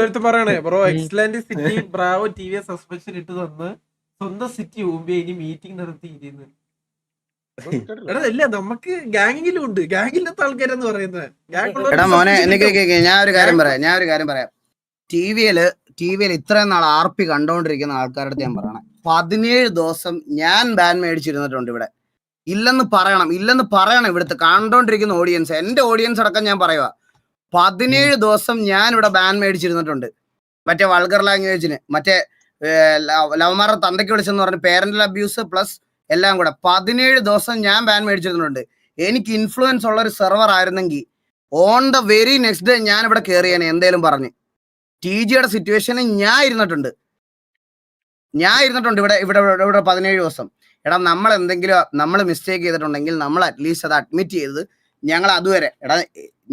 അടുത്ത് പറയണേ bro excellent city bravo T V suspension ഇട്ട് തന്ന് സ്വന്തം സിറ്റി മുമ്പേ ഇനി മീറ്റിംഗ് നടത്തി ഇരുന്ന് എടാ ഇല്ല നമുക്ക് ഗാങ്ങിലും ഉണ്ട് ഗാങ്ങില്ലാത്ത ആൾക്കാരെന്ന് പറയുന്നത് എടാ മോനെ ഞാൻ ഒരു കാര്യം പറയാം ടിവിയിൽ ഇത്രയും നാൾ ആർപി കണ്ടോണ്ടിരിക്കുന്ന ആൾക്കാരുടെ അടുത്ത് ഞാൻ പറയണം 17 ദിവസം ഞാൻ ബാൻ മേടിച്ചിരുന്നിട്ടുണ്ട് ഇവിടെ. ഇല്ലെന്ന് പറയണം ഇവിടുത്തെ കണ്ടോണ്ടിരിക്കുന്ന ഓഡിയൻസ്, എന്റെ ഓഡിയൻസ് അടക്കം ഞാൻ പറയുക. 17 ദിവസം ഞാൻ ഇവിടെ ബാൻ മേടിച്ചിരുന്നിട്ടുണ്ട്. മറ്റേ വൾഗർ ലാംഗ്വേജിന്, മറ്റേ ലവ്മാരുടെ തന്തയ്ക്ക് വിളിച്ചെന്ന് പറഞ്ഞ് പേരന്റൽ അബ്യൂസ് പ്ലസ് എല്ലാം കൂടെ 17 ദിവസം ഞാൻ ബാൻ മേടിച്ചിരുന്നുണ്ട്. എനിക്ക് ഇൻഫ്ലുവൻസ് ഉള്ള ഒരു സെർവർ ആയിരുന്നെങ്കിൽ on the very next day ഞാൻ ഇവിടെ കയറിയാണ് എന്തേലും പറഞ്ഞ്. ടി ജിയുടെ സിറ്റുവേഷനിൽ ഞാൻ ഇരുന്നിട്ടുണ്ട് ഇവിടെ ഇവിടെ ഇവിടെ 17 ദിവസം. എടാ നമ്മൾ മിസ്റ്റേക്ക് ചെയ്തിട്ടുണ്ടെങ്കിൽ നമ്മൾ അറ്റ്ലീസ്റ്റ് അത് അഡ്മിറ്റ് ചെയ്ത് ഞങ്ങൾ അതുവരെ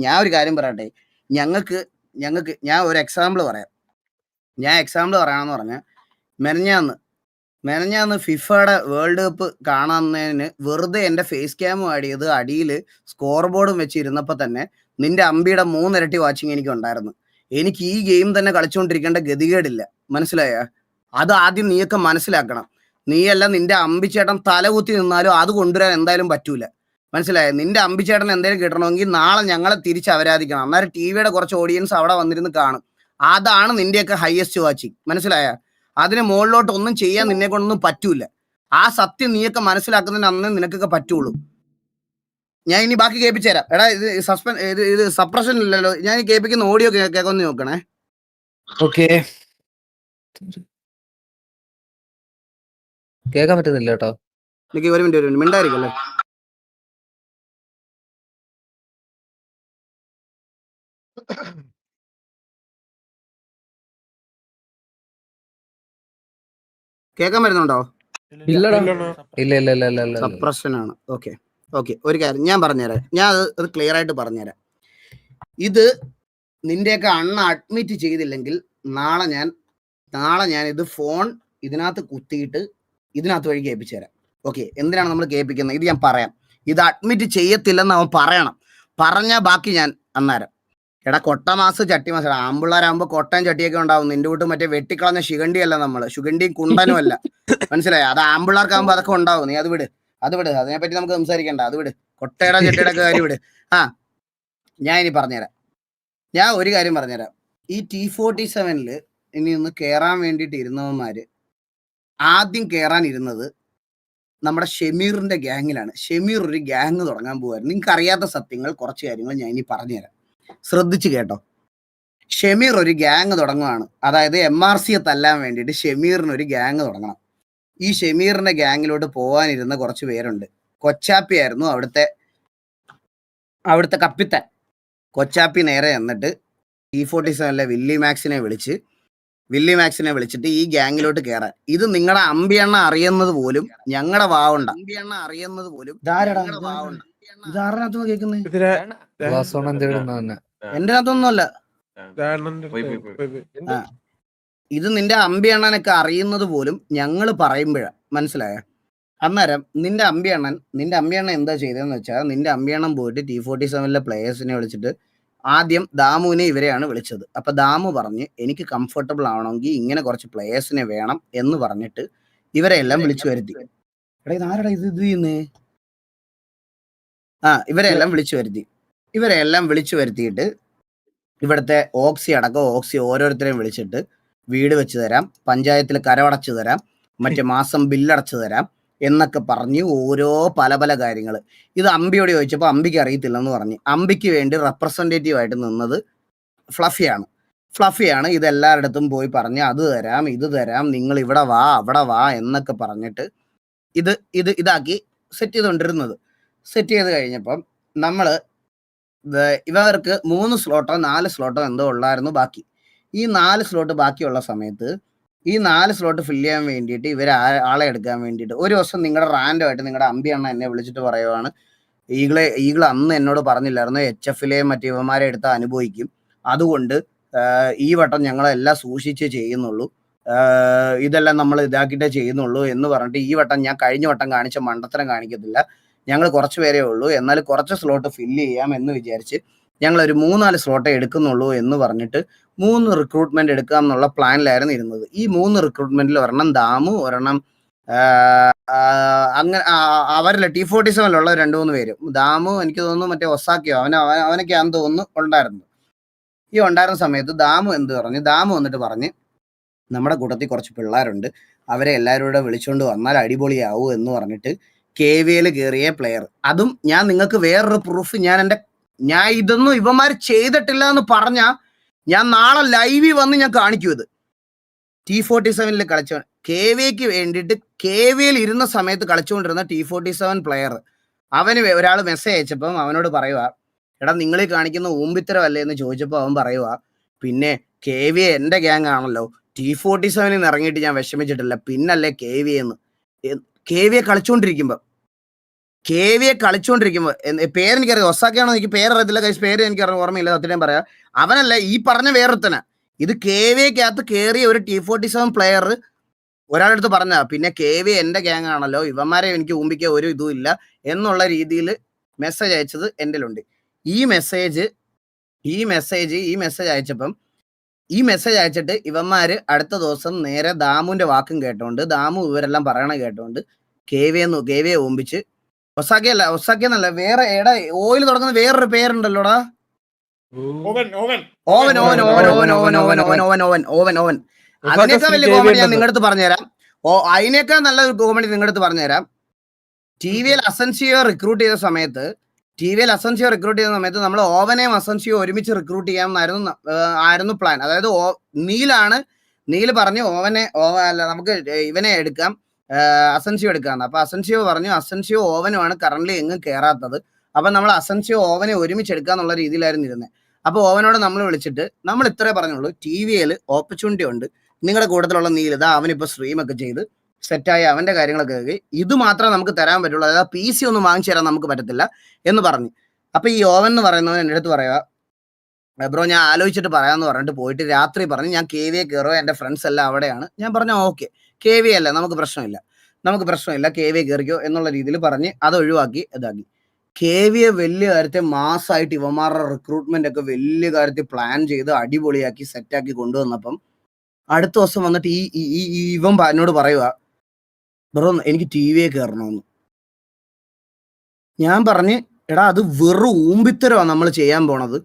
ഞാൻ ഒരു കാര്യം പറയട്ടെ. ഞങ്ങൾക്ക് ഞാൻ ഒരു എക്സാമ്പിൾ പറയാം. പറയാമെന്ന് പറഞ്ഞാൽ മെനഞ്ഞാന്ന് ഫിഫയുടെ വേൾഡ് കപ്പ് കാണുന്നതിന് വെറുതെ എൻ്റെ ഫേസ് ക്യാമും ആഡ് ചെയ്ത് അടിയിൽ സ്കോർ ബോർഡും വെച്ച് ഇരുന്നപ്പോൾ തന്നെ നിന്റെ അമ്പിയുടെ 3 ഇരട്ടി വാച്ചിങ് എനിക്ക് ഉണ്ടായിരുന്നു. എനിക്ക് ഈ ഗെയിം തന്നെ കളിച്ചുകൊണ്ടിരിക്കേണ്ട ഗതികേടില്ല, മനസ്സിലായ? അത് ആദ്യം നീയൊക്കെ മനസ്സിലാക്കണം. നീയല്ല നിന്റെ അമ്പിച്ചേട്ടൻ തലകുത്തി നിന്നാലും അത് കൊണ്ടുവരാൻ എന്തായാലും പറ്റൂല, മനസ്സിലായ? നിന്റെ അമ്പിച്ചേട്ടൻ എന്തെങ്കിലും കിട്ടണമെങ്കിൽ നാളെ ഞങ്ങളെ തിരിച്ച് അവരാധിക്കണം. അന്നേരം ടി വിയുടെ കുറച്ച് ഓഡിയൻസ് അവിടെ വന്നിരുന്ന് കാണും. അതാണ് നിന്റെയൊക്കെ ഹയസ്റ്റ് വാച്ചിങ്, മനസ്സിലായ? അതിന് മുകളിലോട്ട് ഒന്നും ചെയ്യാൻ നിന്നെ കൊണ്ടൊന്നും പറ്റൂല. ആ സത്യം നീയൊക്കെ മനസ്സിലാക്കുന്നതിന് അന്ന് നിനക്കൊക്കെ പറ്റുള്ളൂ. ഞാൻ ഇനി ബാക്കി കേൾപ്പിച്ചു തരാം. എടാ ഇത് സപ്രഷൻ ഇല്ലല്ലോ. ഞാൻ ഈ കേൾപ്പിക്കുന്ന ഓഡിയോ കേൾക്കൊന്ന് നോക്കണേ. ഓക്കെ, കേൾക്കാൻ പറ്റുന്നില്ല കേട്ടോ. എനിക്ക് ഒരു മിനിറ്റ് മിണ്ടായിരിക്കല്ലേ. കേൾക്കാൻ പറ്റുന്നുണ്ടോ? സപ്രഷൻ ആണ്. ഓക്കെ, ഒരു കാര്യം ഞാൻ പറഞ്ഞുതരാം. ഞാൻ അത് ക്ലിയർ ആയിട്ട് പറഞ്ഞുതരാം. ഇത് നിന്റെയൊക്കെ അഡ്മിറ്റ് ചെയ്തില്ലെങ്കിൽ നാളെ ഞാൻ ഇത് ഫോൺ ഇതിനകത്ത് കുത്തിയിട്ട് ഇതിനകത്ത് വഴി കേൾപ്പിച്ചു തരാം. ഓക്കെ, എന്തിനാണ് നമ്മൾ കേൾപ്പിക്കുന്നത് ഇത് ഞാൻ പറയാം. ഇത് അഡ്മിറ്റ് ചെയ്യത്തില്ലെന്ന് അവൻ പറയണം. പറഞ്ഞാൽ ബാക്കി ഞാൻ അന്നേരം. എടാ കൊട്ടമാസ് ചട്ടിമാസ് ആമ്പിള്ളാരാകുമ്പോ കൊട്ടയും ചട്ടിയൊക്കെ ഉണ്ടാവും. നിന്റെ വീട്ട് മറ്റേ വെട്ടിക്കളഞ്ഞ ശിഖണ്ഡിയല്ല നമ്മള്, ശുഗണ്ടിയും കുണ്ടനും അല്ല, മനസ്സിലായി? അത് ആമ്പിള്ളാർക്കാകുമ്പോ അതൊക്കെ ഉണ്ടാവും. നീ അത് വിട്. അതിനെപ്പറ്റി നമുക്ക് സംസാരിക്കണ്ട. അത് വിട്, കൊട്ടയുടെ ചട്ടിയുടെ ഒക്കെ കാര്യം വിട്. ഞാൻ ഇനി പറഞ്ഞുതരാം. ഞാൻ ഒരു കാര്യം പറഞ്ഞുതരാം. ഈ T47 ഇനി ഒന്ന് കയറാൻ വേണ്ടിയിട്ട് ഇരുന്നവന്മാര് ആദ്യം കയറാൻ ഇരുന്നത് നമ്മുടെ ഷെമീറിന്റെ ഗ്യാങ്ങിലാണ്. ഷെമീർ ഒരു ഗ്യാങ് തുടങ്ങാൻ പോവായിരുന്നു. നിങ്ങൾക്ക് അറിയാത്ത സത്യങ്ങൾ കുറച്ച് കാര്യങ്ങൾ ഞാൻ ഇനി പറഞ്ഞുതരാം, ശ്രദ്ധിച്ചു കേട്ടോ. ഷെമീർ ഒരു ഗ്യാങ് തുടങ്ങുകയാണ്. അതായത് MRCയെ തല്ലാൻ വേണ്ടിയിട്ട് ഷെമീറിന് ഒരു ഗ്യാങ് തുടങ്ങണം. ഈ ഷെമീറിന്റെ ഗ്യാങ്ങിലോട്ട് പോകാനിരുന്ന കുറച്ച് പേരുണ്ട്. കൊച്ചാപ്പി ആയിരുന്നു അവിടുത്തെ കപ്പിത്താൻ. കൊച്ചാപ്പി നേരെ എന്നിട്ട് T47 വില്ലി മാക്സിനെ വിളിച്ചിട്ട് ഈ ഗ്യാങ്ങിലോട്ട് കയറാൻ. ഇത് നിങ്ങളുടെ അമ്പിയണ്ണ അറിയുന്നത് പോലും ഞങ്ങളുടെ വാവുണ്ട. ഇതാരനകത്ത് കേൾക്കുന്നത്? എന്റെ അകത്തൊന്നുമല്ല. ഇത് നിന്റെ അമ്പിയണ്ണനൊക്കെ അറിയുന്നത് പോലും ഞങ്ങൾ പറയുമ്പോഴാണ്, മനസ്സിലായ? അന്നേരം നിന്റെ അമ്പിയണ്ണൻ എന്താ ചെയ്തതെന്ന് വെച്ചാൽ, നിന്റെ അമ്പിയണ്ണൻ പോയിട്ട് T47 പ്ലേയേഴ്സിനെ വിളിച്ചിട്ട് ആദ്യം ദാമുവിനെ ഇവരെയാണ് വിളിച്ചത്. അപ്പൊ ദാമു പറഞ്ഞ് എനിക്ക് കംഫർട്ടബിൾ ആവണമെങ്കിൽ ഇങ്ങനെ കുറച്ച് പ്ലേയേഴ്സിനെ വേണം എന്ന് പറഞ്ഞിട്ട് ഇവരെല്ലാം വിളിച്ചു വരുത്തി. എടാ ഇതാരടാ ഇത് ചെയ്യുന്നേ? ഇവരെല്ലാം വിളിച്ചു വരുത്തിയിട്ട് ഇവിടുത്തെ ഓക്സി ഓരോരുത്തരെയും വിളിച്ചിട്ട് വീട് വെച്ച് തരാം, പഞ്ചായത്തിൽ കരമടച്ചു തരാം, മറ്റേ മാസം ബില്ലടച്ചു തരാം എന്നൊക്കെ പറഞ്ഞ് ഓരോ പല കാര്യങ്ങൾ. ഇത് അമ്പിയോട് ചോദിച്ചപ്പോൾ അമ്പിക്ക് അറിയത്തില്ലെന്ന് പറഞ്ഞ്. അമ്പിക്ക് വേണ്ടി റെപ്രസെൻറ്റേറ്റീവ് ആയിട്ട് നിന്നത് ഫ്ലഫിയാണ്. ഇതെല്ലാവരുടെ പോയി പറഞ്ഞ് അത് തരാം ഇത് തരാം, നിങ്ങൾ ഇവിടെ വാ അവിടെ വാ എന്നൊക്കെ പറഞ്ഞിട്ട് ഇതാക്കി സെറ്റ് ചെയ്തുകൊണ്ടിരുന്നത്. സെറ്റ് ചെയ്ത് കഴിഞ്ഞപ്പം ഇവർക്ക് 3 സ്ലോട്ടോ 4 സ്ലോട്ടോ എന്തോ ഉള്ളായിരുന്നു ബാക്കി. ഈ 4 സ്ലോട്ട് ബാക്കിയുള്ള സമയത്ത് ഈ 4 സ്ലോട്ട് ഫില്ല് ചെയ്യാൻ വേണ്ടിയിട്ട് ഇവരെ ആളെ എടുക്കാൻ വേണ്ടിയിട്ട് ഒരു ദിവസം നിങ്ങളുടെ റാൻഡമായിട്ട് നിങ്ങളുടെ അമ്പിയണ്ണ എന്നെ വിളിച്ചിട്ട് പറയുവാണ്, ഈഗിൾ അന്ന് എന്നോട് പറഞ്ഞില്ലായിരുന്നു HFലെയും മറ്റു ഇവന്മാരെ എടുത്ത് അനുഭവിക്കും, അതുകൊണ്ട് ഈ വട്ടം ഞങ്ങളെല്ലാം സൂക്ഷിച്ച് ചെയ്യുന്നുള്ളൂ, ഇതെല്ലാം നമ്മൾ ഇതാക്കിയിട്ടേ ചെയ്യുന്നുള്ളൂ എന്ന് പറഞ്ഞിട്ട് ഈ വട്ടം ഞാൻ കഴിഞ്ഞ വട്ടം കാണിച്ച മണ്ടത്തരം കാണിക്കത്തില്ല, ഞങ്ങൾ കുറച്ച് പേരേ ഉള്ളൂ, എന്നാൽ കുറച്ച് സ്ലോട്ട് ഫില്ല് ചെയ്യാം എന്ന് വിചാരിച്ച് ഞങ്ങൾ ഒരു 3-4 സ്ലോട്ടേ എടുക്കുന്നുള്ളൂ എന്ന് പറഞ്ഞിട്ട് 3 റിക്രൂട്ട്മെന്റ് എടുക്കാം എന്നുള്ള പ്ലാനിലായിരുന്നു ഇരുന്നത്. ഈ 3 റിക്രൂട്ട്മെന്റിൽ ഒരെണ്ണം ദാമു, ഒരെണ്ണം അങ്ങനെ അവരിലെ T47 2-3 പേര്. ദാമു എനിക്ക് തോന്നുന്നു മറ്റേ ഒസാക്കിയോ അവനൊക്കെയാണെന്ന് തോന്നുന്നു ഉണ്ടായിരുന്നു. ഈ ഉണ്ടായിരുന്ന സമയത്ത് ദാമു എന്ത് പറഞ്ഞു, ദാമു വന്നിട്ട് പറഞ്ഞ് നമ്മുടെ കൂട്ടത്തിൽ കുറച്ച് പിള്ളേരുണ്ട്, അവരെ എല്ലാവരും കൂടെ വിളിച്ചുകൊണ്ട് വന്നാൽ അടിപൊളിയാവൂ എന്ന് പറഞ്ഞിട്ട് KVL കയറിയ പ്ലെയർ. അതും ഞാൻ നിങ്ങൾക്ക് വേറൊരു പ്രൂഫ് ഞാൻ ഇതൊന്നും ഇവന്മാർ ചെയ്തിട്ടില്ല എന്ന് പറഞ്ഞാൽ ഞാൻ നാളെ ലൈവിൽ വന്ന് ഞാൻ കാണിക്കും. ഇത് T47 കളിച്ച KVക്ക് വേണ്ടിയിട്ട് KVL ഇരുന്ന സമയത്ത് കളിച്ചുകൊണ്ടിരുന്ന T47 പ്ലെയർ. അവന് ഒരാൾ മെസ്സേജ് അയച്ചപ്പം അവനോട് പറയുക, എടാ നിങ്ങൾ ഈ കാണിക്കുന്ന ഊമ്പിത്തരമല്ലേ എന്ന് ചോദിച്ചപ്പോൾ അവൻ പറയുക, പിന്നെ KVA എൻ്റെ ഗ്യാങ് ആണല്ലോ, T47 ഇറങ്ങിയിട്ട് ഞാൻ വിഷമിച്ചിട്ടില്ല, പിന്നല്ലേ KVA എന്ന്. KVA കളിച്ചുകൊണ്ടിരിക്കുമ്പോൾ പേരെനിക്കറിയാം, ഒസാക്കിയാണോ എനിക്ക് പേരറിയത്തില്ല, പേര് എനിക്ക് ഓർമ്മയില്ല, സത്യം പറയാം. അവനല്ല, ഈ പറഞ്ഞ വേറൊരുത്തന. ഇത് KVAക്കകത്ത് കയറിയ ഒരു T47 പ്ലെയർ ഒരാളെടുത്ത് പറഞ്ഞ, പിന്നെ KVA എൻ്റെ ഗ്യാങ് ആണല്ലോ, ഇവന്മാരെ എനിക്ക് ഊമ്പിക്കാൻ ഒരു ഇതും ഇല്ല എന്നുള്ള രീതിയിൽ മെസ്സേജ് അയച്ചത് എൻ്റെ ഉണ്ട്. ഈ മെസ്സേജ് അയച്ചപ്പം ഈ മെസ്സേജ് അയച്ചിട്ട് ഇവന്മാര് അടുത്ത ദിവസം നേരെ ദാമുവിന്റെ വാക്കും കേട്ടോണ്ട്, ദാമു ഇവരെല്ലാം പറയണ കേട്ടോണ്ട് KVA ഊമ്പിച്ച് ഒസാക്കിയെന്നല്ല വേറെ ഓയിൽ തുടങ്ങുന്ന വേറൊരു പേരുണ്ടല്ലോടാ, ഓവൻ. അതിനേക്കാൾ വലിയ കോമഡി ഞാൻ നിങ്ങളടുത്ത് പറഞ്ഞുതരാം. അതിനേക്കാൾ നല്ല കോമഡി നിങ്ങളടുത്ത് പറഞ്ഞുതരാം. TVL അസൻസിയോ റിക്രൂട്ട് ചെയ്ത സമയത്ത് നമ്മൾ ഓവനെയും അസൻസിയോ ഒരുമിച്ച് റിക്രൂട്ട് ചെയ്യാമെന്നായിരുന്നു പ്ലാൻ. അതായത് നീൽ പറഞ്ഞു നമുക്ക് ഇവനെ എടുക്കാം, അസൻസിയോ എടുക്കാന്ന്. അപ്പൊ അസൻസിയോ പറഞ്ഞു അസൻസിയോ ഓവനുമാണ് കറന്റ് എങ്ങും കയറാത്തത്, അപ്പൊ നമ്മൾ അസൻസിയോ ഓവനെ ഒരുമിച്ച് എടുക്കാന്നുള്ള രീതിയിലായിരുന്നു ഇരുന്നത്. അപ്പൊ ഓവനോട് നമ്മൾ വിളിച്ചിട്ട് നമ്മൾ ഇത്രേ പറഞ്ഞുള്ളൂ, TVL ഓപ്പർച്യൂണിറ്റി ഉണ്ട്, നിങ്ങളുടെ കൂട്ടത്തിലുള്ള നീലിത അവനിപ്പോ സ്ട്രീമൊക്കെ ചെയ്ത് സെറ്റായി അവന്റെ കാര്യങ്ങളൊക്കെ ഇത് മാത്രമേ നമുക്ക് തരാൻ പറ്റുള്ളൂ, അതായത് PC ഒന്നും വാങ്ങിച്ചു തരാൻ നമുക്ക് പറ്റത്തില്ല എന്ന് പറഞ്ഞു. അപ്പൊ ഈ ഓവൻ എന്ന് പറയുന്നവൻ എൻ്റെ അടുത്ത് പറയാ, ബ്രോ ഞാൻ ആലോചിച്ചിട്ട് പറയാമെന്ന് പറഞ്ഞിട്ട് പോയിട്ട് രാത്രി പറഞ്ഞു ഞാൻ KVA കയറോ, എൻ്റെ ഫ്രണ്ട്സ് എല്ലാം അവിടെയാണ്. ഞാൻ പറഞ്ഞു ഓക്കെ KVA അല്ല, നമുക്ക് പ്രശ്നമില്ല KVA കയറിക്കോ എന്നുള്ള രീതിയിൽ പറഞ്ഞ് അത് ഒഴിവാക്കി ഇതാക്കി. KVA വലിയ കാര്യത്തെ മാസമായിട്ട് ഇവന്മാരുടെ റിക്രൂട്ട്മെന്റ് ഒക്കെ വലിയ കാര്യത്തിൽ പ്ലാൻ ചെയ്ത് അടിപൊളിയാക്കി സെറ്റാക്കി കൊണ്ടുവന്നപ്പം അടുത്ത ദിവസം വന്നിട്ട് ഇവൻ എന്നോട് പറയുക, ബ്രോ എനിക്ക് TVA കയറണമെന്ന്. ഞാൻ പറഞ്ഞ് എടാ അത് വെറും ഊമ്പിത്തരമാണ് നമ്മൾ ചെയ്യാൻ പോണത്.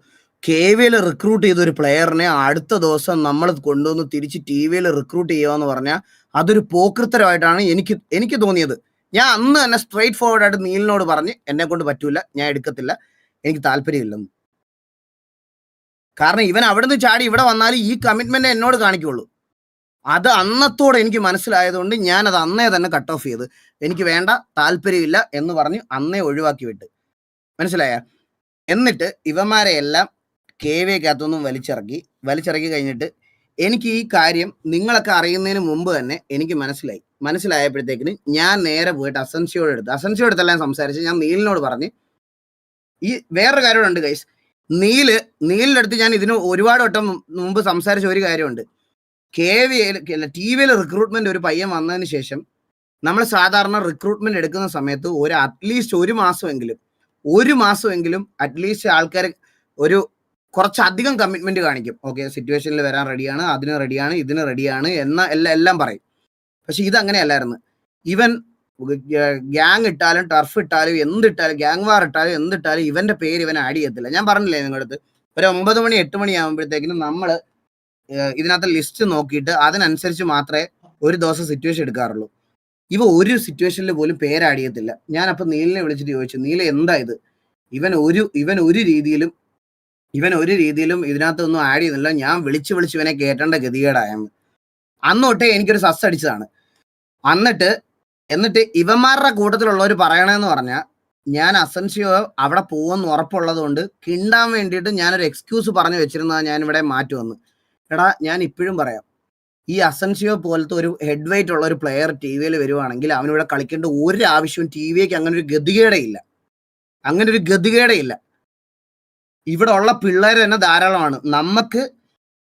KVL റിക്രൂട്ട് ചെയ്ത ഒരു പ്ലെയറിനെ അടുത്ത ദിവസം നമ്മൾ കൊണ്ടുവന്ന് തിരിച്ച് TVL റിക്രൂട്ട് ചെയ്യുക പറഞ്ഞാൽ അതൊരു പോക്കൃത്തരമായിട്ടാണ് എനിക്ക് തോന്നിയത്. ഞാൻ അന്ന് തന്നെ സ്ട്രേറ്റ് ഫോർവേഡ് ആയിട്ട് നീലിനോട് പറഞ്ഞ് എന്നെ കൊണ്ട് പറ്റൂല, ഞാൻ എടുക്കത്തില്ല, എനിക്ക് താല്പര്യമില്ലെന്ന്. കാരണം ഇവൻ അവിടെ നിന്ന് ചാടി ഇവിടെ വന്നാലും ഈ കമ്മിറ്റ്മെന്റ് എന്നോട് കാണിക്കുള്ളൂ. അത് അന്നത്തോടെ എനിക്ക് മനസ്സിലായതുകൊണ്ട് ഞാനത് അന്നേ തന്നെ കട്ട് ഓഫ് ചെയ്ത്, എനിക്ക് വേണ്ട, താല്പര്യമില്ല എന്ന് പറഞ്ഞ് അന്നേ ഒഴിവാക്കി വിട്ട്. മനസ്സിലായ? എന്നിട്ട് ഇവന്മാരെ എല്ലാം KVAക്കകത്തൊന്നും വലിച്ചിറക്കി കഴിഞ്ഞിട്ട് എനിക്ക് ഈ കാര്യം നിങ്ങളൊക്കെ അറിയുന്നതിന് മുമ്പ് തന്നെ എനിക്ക് മനസ്സിലായപ്പോഴത്തേക്കിന് ഞാൻ നേരെ പോയിട്ട് അസൻസിയോട് അടുത്തെല്ലാം സംസാരിച്ച് ഞാൻ നീലിനോട് പറഞ്ഞ് ഈ വേറൊരു കാര്യമുണ്ട് ഗൈസ്. നീലിൻ്റെ അടുത്ത് ഞാൻ ഇതിന് ഒരുപാട് വട്ടം മുമ്പ് സംസാരിച്ച ഒരു കാര്യമുണ്ട്. TVL റിക്രൂട്ട്മെന്റ് ഒരു പയ്യൻ വന്നതിന് ശേഷം നമ്മൾ സാധാരണ റിക്രൂട്ട്മെന്റ് എടുക്കുന്ന സമയത്ത് അറ്റ്ലീസ്റ്റ് ഒരു മാസമെങ്കിലും അറ്റ്ലീസ്റ്റ് ആൾക്കാർ ഒരു കുറച്ചധികം കമ്മിറ്റ്മെന്റ് കാണിക്കും. ഓക്കെ സിറ്റുവേഷനിൽ വരാൻ റെഡിയാണ്, അതിന് റെഡിയാണ്, ഇതിന് റെഡിയാണ് എല്ലാം പറയും. പക്ഷെ ഇതങ്ങനെയല്ലായിരുന്നു. ഇവൻ ഗ്യാങ് ഇട്ടാലും ടർഫ് ഇട്ടാലും എന്തിട്ടാലും ഗ്യാങ് വാർ ഇട്ടാലും എന്തിട്ടാലും ഇവന്റെ പേര് ഇവൻ ആഡ് ചെയ്യത്തില്ല. ഞാൻ പറഞ്ഞില്ലേ നിങ്ങളുടെ അടുത്ത്, ഒരു 9 മണി 8 മണി ആകുമ്പോഴത്തേക്കിനും നമ്മൾ ഇതിനകത്ത് ലിസ്റ്റ് നോക്കിയിട്ട് അതിനനുസരിച്ച് മാത്രമേ ഒരു ദിവസം സിറ്റുവേഷൻ എടുക്കാറുള്ളൂ. ഇവ ഒരു സിറ്റുവേഷനിൽ പോലും പേര് ആഡ് ചെയ്യത്തില്ല. ഞാൻ അപ്പൊ നീലിനെ വിളിച്ചിട്ട് ചോദിച്ചു, നീല എന്താ ഇത്, ഇവൻ ഒരു രീതിയിലും ഇതിനകത്തൊന്നും ആഡ് ചെയ്യുന്നില്ല, ഞാൻ വിളിച്ച് ഇവനെ കേട്ടേണ്ട ഗതികേടായെന്ന്. അന്ന് തൊട്ടേ എനിക്കൊരു സസ് അടിച്ചതാണ്. എന്നിട്ട് ഇവന്മാരുടെ കൂട്ടത്തിലുള്ളവർ പറയണമെന്ന് പറഞ്ഞാൽ ഞാൻ അസൻസിയോ അവിടെ പോകുമെന്ന് ഉറപ്പുള്ളത് കൊണ്ട് കിണ്ടാൻ വേണ്ടിയിട്ട് ഞാനൊരു എക്സ്ക്യൂസ് പറഞ്ഞു വെച്ചിരുന്നത് ഞാൻ ഇവിടെ മാറ്റുമെന്ന്. എടാ ഞാൻ ഇപ്പോഴും പറയാം, ഈ അസൻസിയോ പോലത്തെ ഒരു ഹെഡ് വെയിറ്റ് ഉള്ള ഒരു പ്ലെയർ TVL വരുവാണെങ്കിൽ അവനിവിടെ കളിക്കേണ്ട ഒരു ആവശ്യവും TVAക്ക് അങ്ങനെ ഒരു ഗതികേടേ ഇല്ല. ഇവിടെ ഉള്ള പിള്ളേർ തന്നെ ധാരാളമാണ്.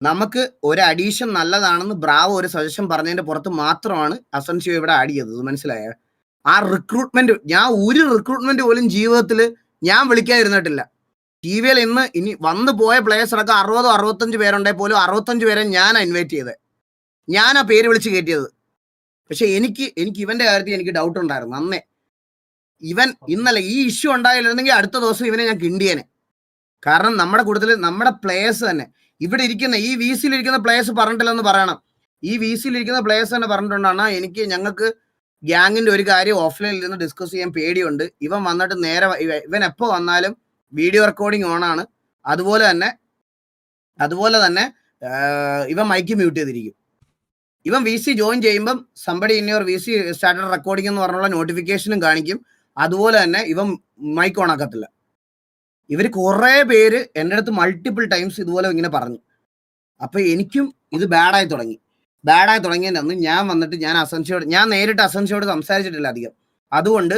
നമുക്ക് ഒരു അഡീഷൻ നല്ലതാണെന്ന് ബ്രാവോ ഒരു സജഷൻ പറഞ്ഞതിന്റെ പുറത്ത് മാത്രമാണ് അസൻസിയോ ഇവിടെ ആഡ് ചെയ്തത്. മനസ്സിലായോ? ആ റിക്രൂട്ട്മെന്റ്, ഞാൻ ഒരു റിക്രൂട്ട്മെന്റ് പോലും ജീവിതത്തിൽ ഞാൻ വിളിക്കാതിരുന്നിട്ടില്ല. TVL ഇന്ന് ഇനി വന്നു പോയ പ്ലേയേഴ്സ് അടക്കം 60-65 പേരുണ്ടെങ്കിൽ പോലും 65 പേരെ ഞാനാ ഇൻവൈറ്റ് ചെയ്തത്, ഞാനാ പേര് വിളിച്ച് കയറ്റിയത്. പക്ഷെ എനിക്ക് ഇവന്റെ കാര്യത്തിൽ എനിക്ക് ഡൗട്ട് ഉണ്ടായിരുന്നു അന്നേ. ഇവൻ ഇന്നലെ ഈ ഇഷ്യൂ ഉണ്ടായില്ലായിരുന്നെങ്കിൽ അടുത്ത ദിവസം ഇവനെ ഞാൻ കിണ്ടിയേനെ. കാരണം നമ്മുടെ കൂട്ടത്തിൽ നമ്മുടെ പ്ലേയേഴ്സ് തന്നെ ഇവിടെ ഇരിക്കുന്ന ഈ VCയിൽ ഇരിക്കുന്ന പ്ലേയേഴ്സ് പറഞ്ഞിട്ടില്ലെന്ന് പറയണം. ഈ VCയിൽ ഇരിക്കുന്ന പ്ലേയേഴ്സ് തന്നെ പറഞ്ഞിട്ടുണ്ടാണ് ഞങ്ങൾക്ക് ഗ്യാങ്ങിന്റെ ഒരു കാര്യം ഓഫ്ലൈനിൽ നിന്ന് ഡിസ്കസ് ചെയ്യാൻ പേടിയുണ്ട്. ഇവൻ വന്നിട്ട് നേരെ ഇവൻ എപ്പോൾ വന്നാലും വീഡിയോ റെക്കോർഡിംഗ് ഓണാണ്. അതുപോലെ തന്നെ ഇവൻ മൈക്ക് മ്യൂട്ട് ചെയ്തിരിക്കും. ഇവൻ VC ജോയിൻ ചെയ്യുമ്പം somebody in your VC started recording എന്ന് പറഞ്ഞുള്ള നോട്ടിഫിക്കേഷനും കാണിക്കും. അതുപോലെ തന്നെ ഇവൻ മൈക്ക് ഓൺ ആക്കത്തില്ല. ഇവർ കുറേ പേര് എൻ്റെ അടുത്ത് മൾട്ടിപ്പിൾ ടൈംസ് ഇതുപോലെ ഇങ്ങനെ പറഞ്ഞു. അപ്പൊ എനിക്കും ഇത് ബാഡായി തുടങ്ങിയതിൻ്റെ അന്ന് ഞാൻ വന്നിട്ട് ഞാൻ നേരിട്ട് അസൻസിയോട് സംസാരിച്ചിട്ടില്ല അധികം. അതുകൊണ്ട്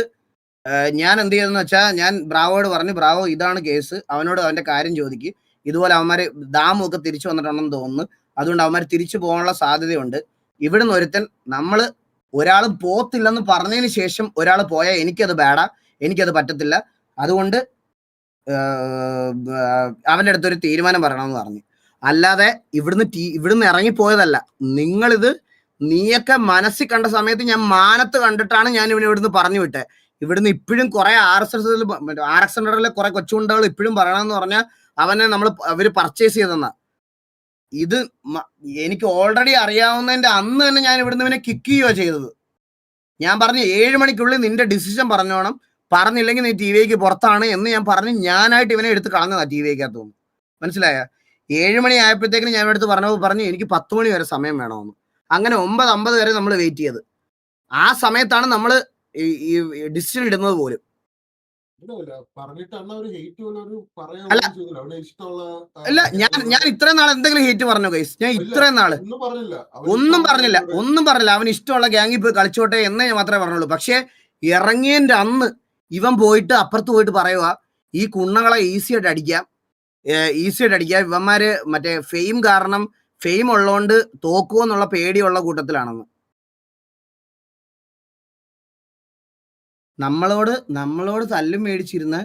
ഞാൻ എന്ത് ചെയ്തെന്ന് വെച്ചാൽ ഞാൻ ബ്രാവോട് പറഞ്ഞു, ബ്രാവോ ഇതാണ് കേസ്, അവനോട് അവന്റെ കാര്യം ചോദിക്കും. ഇതുപോലെ അവന്മാര് ദാമൊക്കെ തിരിച്ചു വന്നിട്ടുണ്ടെന്ന് തോന്നുന്നു, അതുകൊണ്ട് അവന്മാർ തിരിച്ചു പോകാനുള്ള സാധ്യതയുണ്ട്. ഇവിടുന്ന് ഒരുത്തൻ ഒരാൾ പോത്തില്ലെന്ന് പറഞ്ഞതിന് ശേഷം ഒരാൾ പോയാൽ എനിക്കത് ബാഡാ, എനിക്കത് പറ്റത്തില്ല. അതുകൊണ്ട് അവൻ്റെ അടുത്തൊരു തീരുമാനം പറയണമെന്ന് പറഞ്ഞു. അല്ലാതെ ഇവിടുന്ന് ഇറങ്ങിപ്പോയതല്ല. നീയൊക്കെ മനസ്സിൽ കണ്ട സമയത്ത് ഞാൻ മാനത്ത് കണ്ടിട്ടാണ് ഞാൻ ഇവിടുന്ന് പറഞ്ഞു വിട്ടേ. ഇവിടുന്ന് ഇപ്പോഴും കുറെ RX സെന്ററിലെ കുറെ കൊച്ചുകുണ്ടകൾ ഇപ്പോഴും പറയണമെന്ന് പറഞ്ഞാൽ അവര് പർച്ചേസ് ചെയ്തെന്നാ. ഇത് എനിക്ക് ഓൾറെഡി അറിയാവുന്നതിന്റെ അന്ന് തന്നെ ഞാൻ ഇവിടുന്ന് ഇവനെ കിക്ക് ചെയ്യുകയോ ചെയ്തത്. ഞാൻ പറഞ്ഞു 7 മണിക്കുള്ളിൽ നിന്റെ ഡിസിഷൻ പറഞ്ഞോണം, പറഞ്ഞില്ലെങ്കിൽ നീ TV പുറത്താണ് എന്ന് ഞാൻ പറഞ്ഞ് ഞാനായിട്ട് ഇവനെ എടുത്ത് കളഞ്ഞതാ TV-ക്കകത്ത് തോന്നുന്നു. മനസ്സിലായ? 7 മണി ആയപ്പോഴത്തേക്കിന് ഞാൻ എടുത്ത് പറഞ്ഞു എനിക്ക് 10 മണി വരെ സമയം വേണമെന്ന്. അങ്ങനെ 9:50 വരെ നമ്മൾ വെയിറ്റ് ചെയ്ത്. ആ സമയത്താണ് നമ്മൾ ഈ ഡിസിഷൻ ഇടുന്നത് പോലും. അല്ല ഞാൻ ഇത്രയും നാൾ എന്തെങ്കിലും ഹേറ്റ് പറഞ്ഞു ഗൈസ്? ഞാൻ ഇത്രയും നാള് ഒന്നും പറഞ്ഞില്ല. അവന് ഇഷ്ടമുള്ള ഗ്യാങ്ങിൽ പോയി കളിച്ചോട്ടെ എന്നേ ഞാൻ മാത്രമേ പറഞ്ഞുള്ളൂ. പക്ഷെ ഇറങ്ങിയതിന്റെ അന്ന് ഇവൻ പോയിട്ട് അപ്പുറത്ത് പോയിട്ട് പറയുക ഈ കുണ്ണകളെ ഈസി ആയിട്ട് അടിക്കാം. ഇവന്മാര് മറ്റേ ഫെയിം ഉള്ളതുകൊണ്ട് തോക്കുമോ എന്നുള്ള പേടിയുള്ള കൂട്ടത്തിലാണെന്ന്. നമ്മളോട് തല്ലും മേടിച്ചിരുന്ന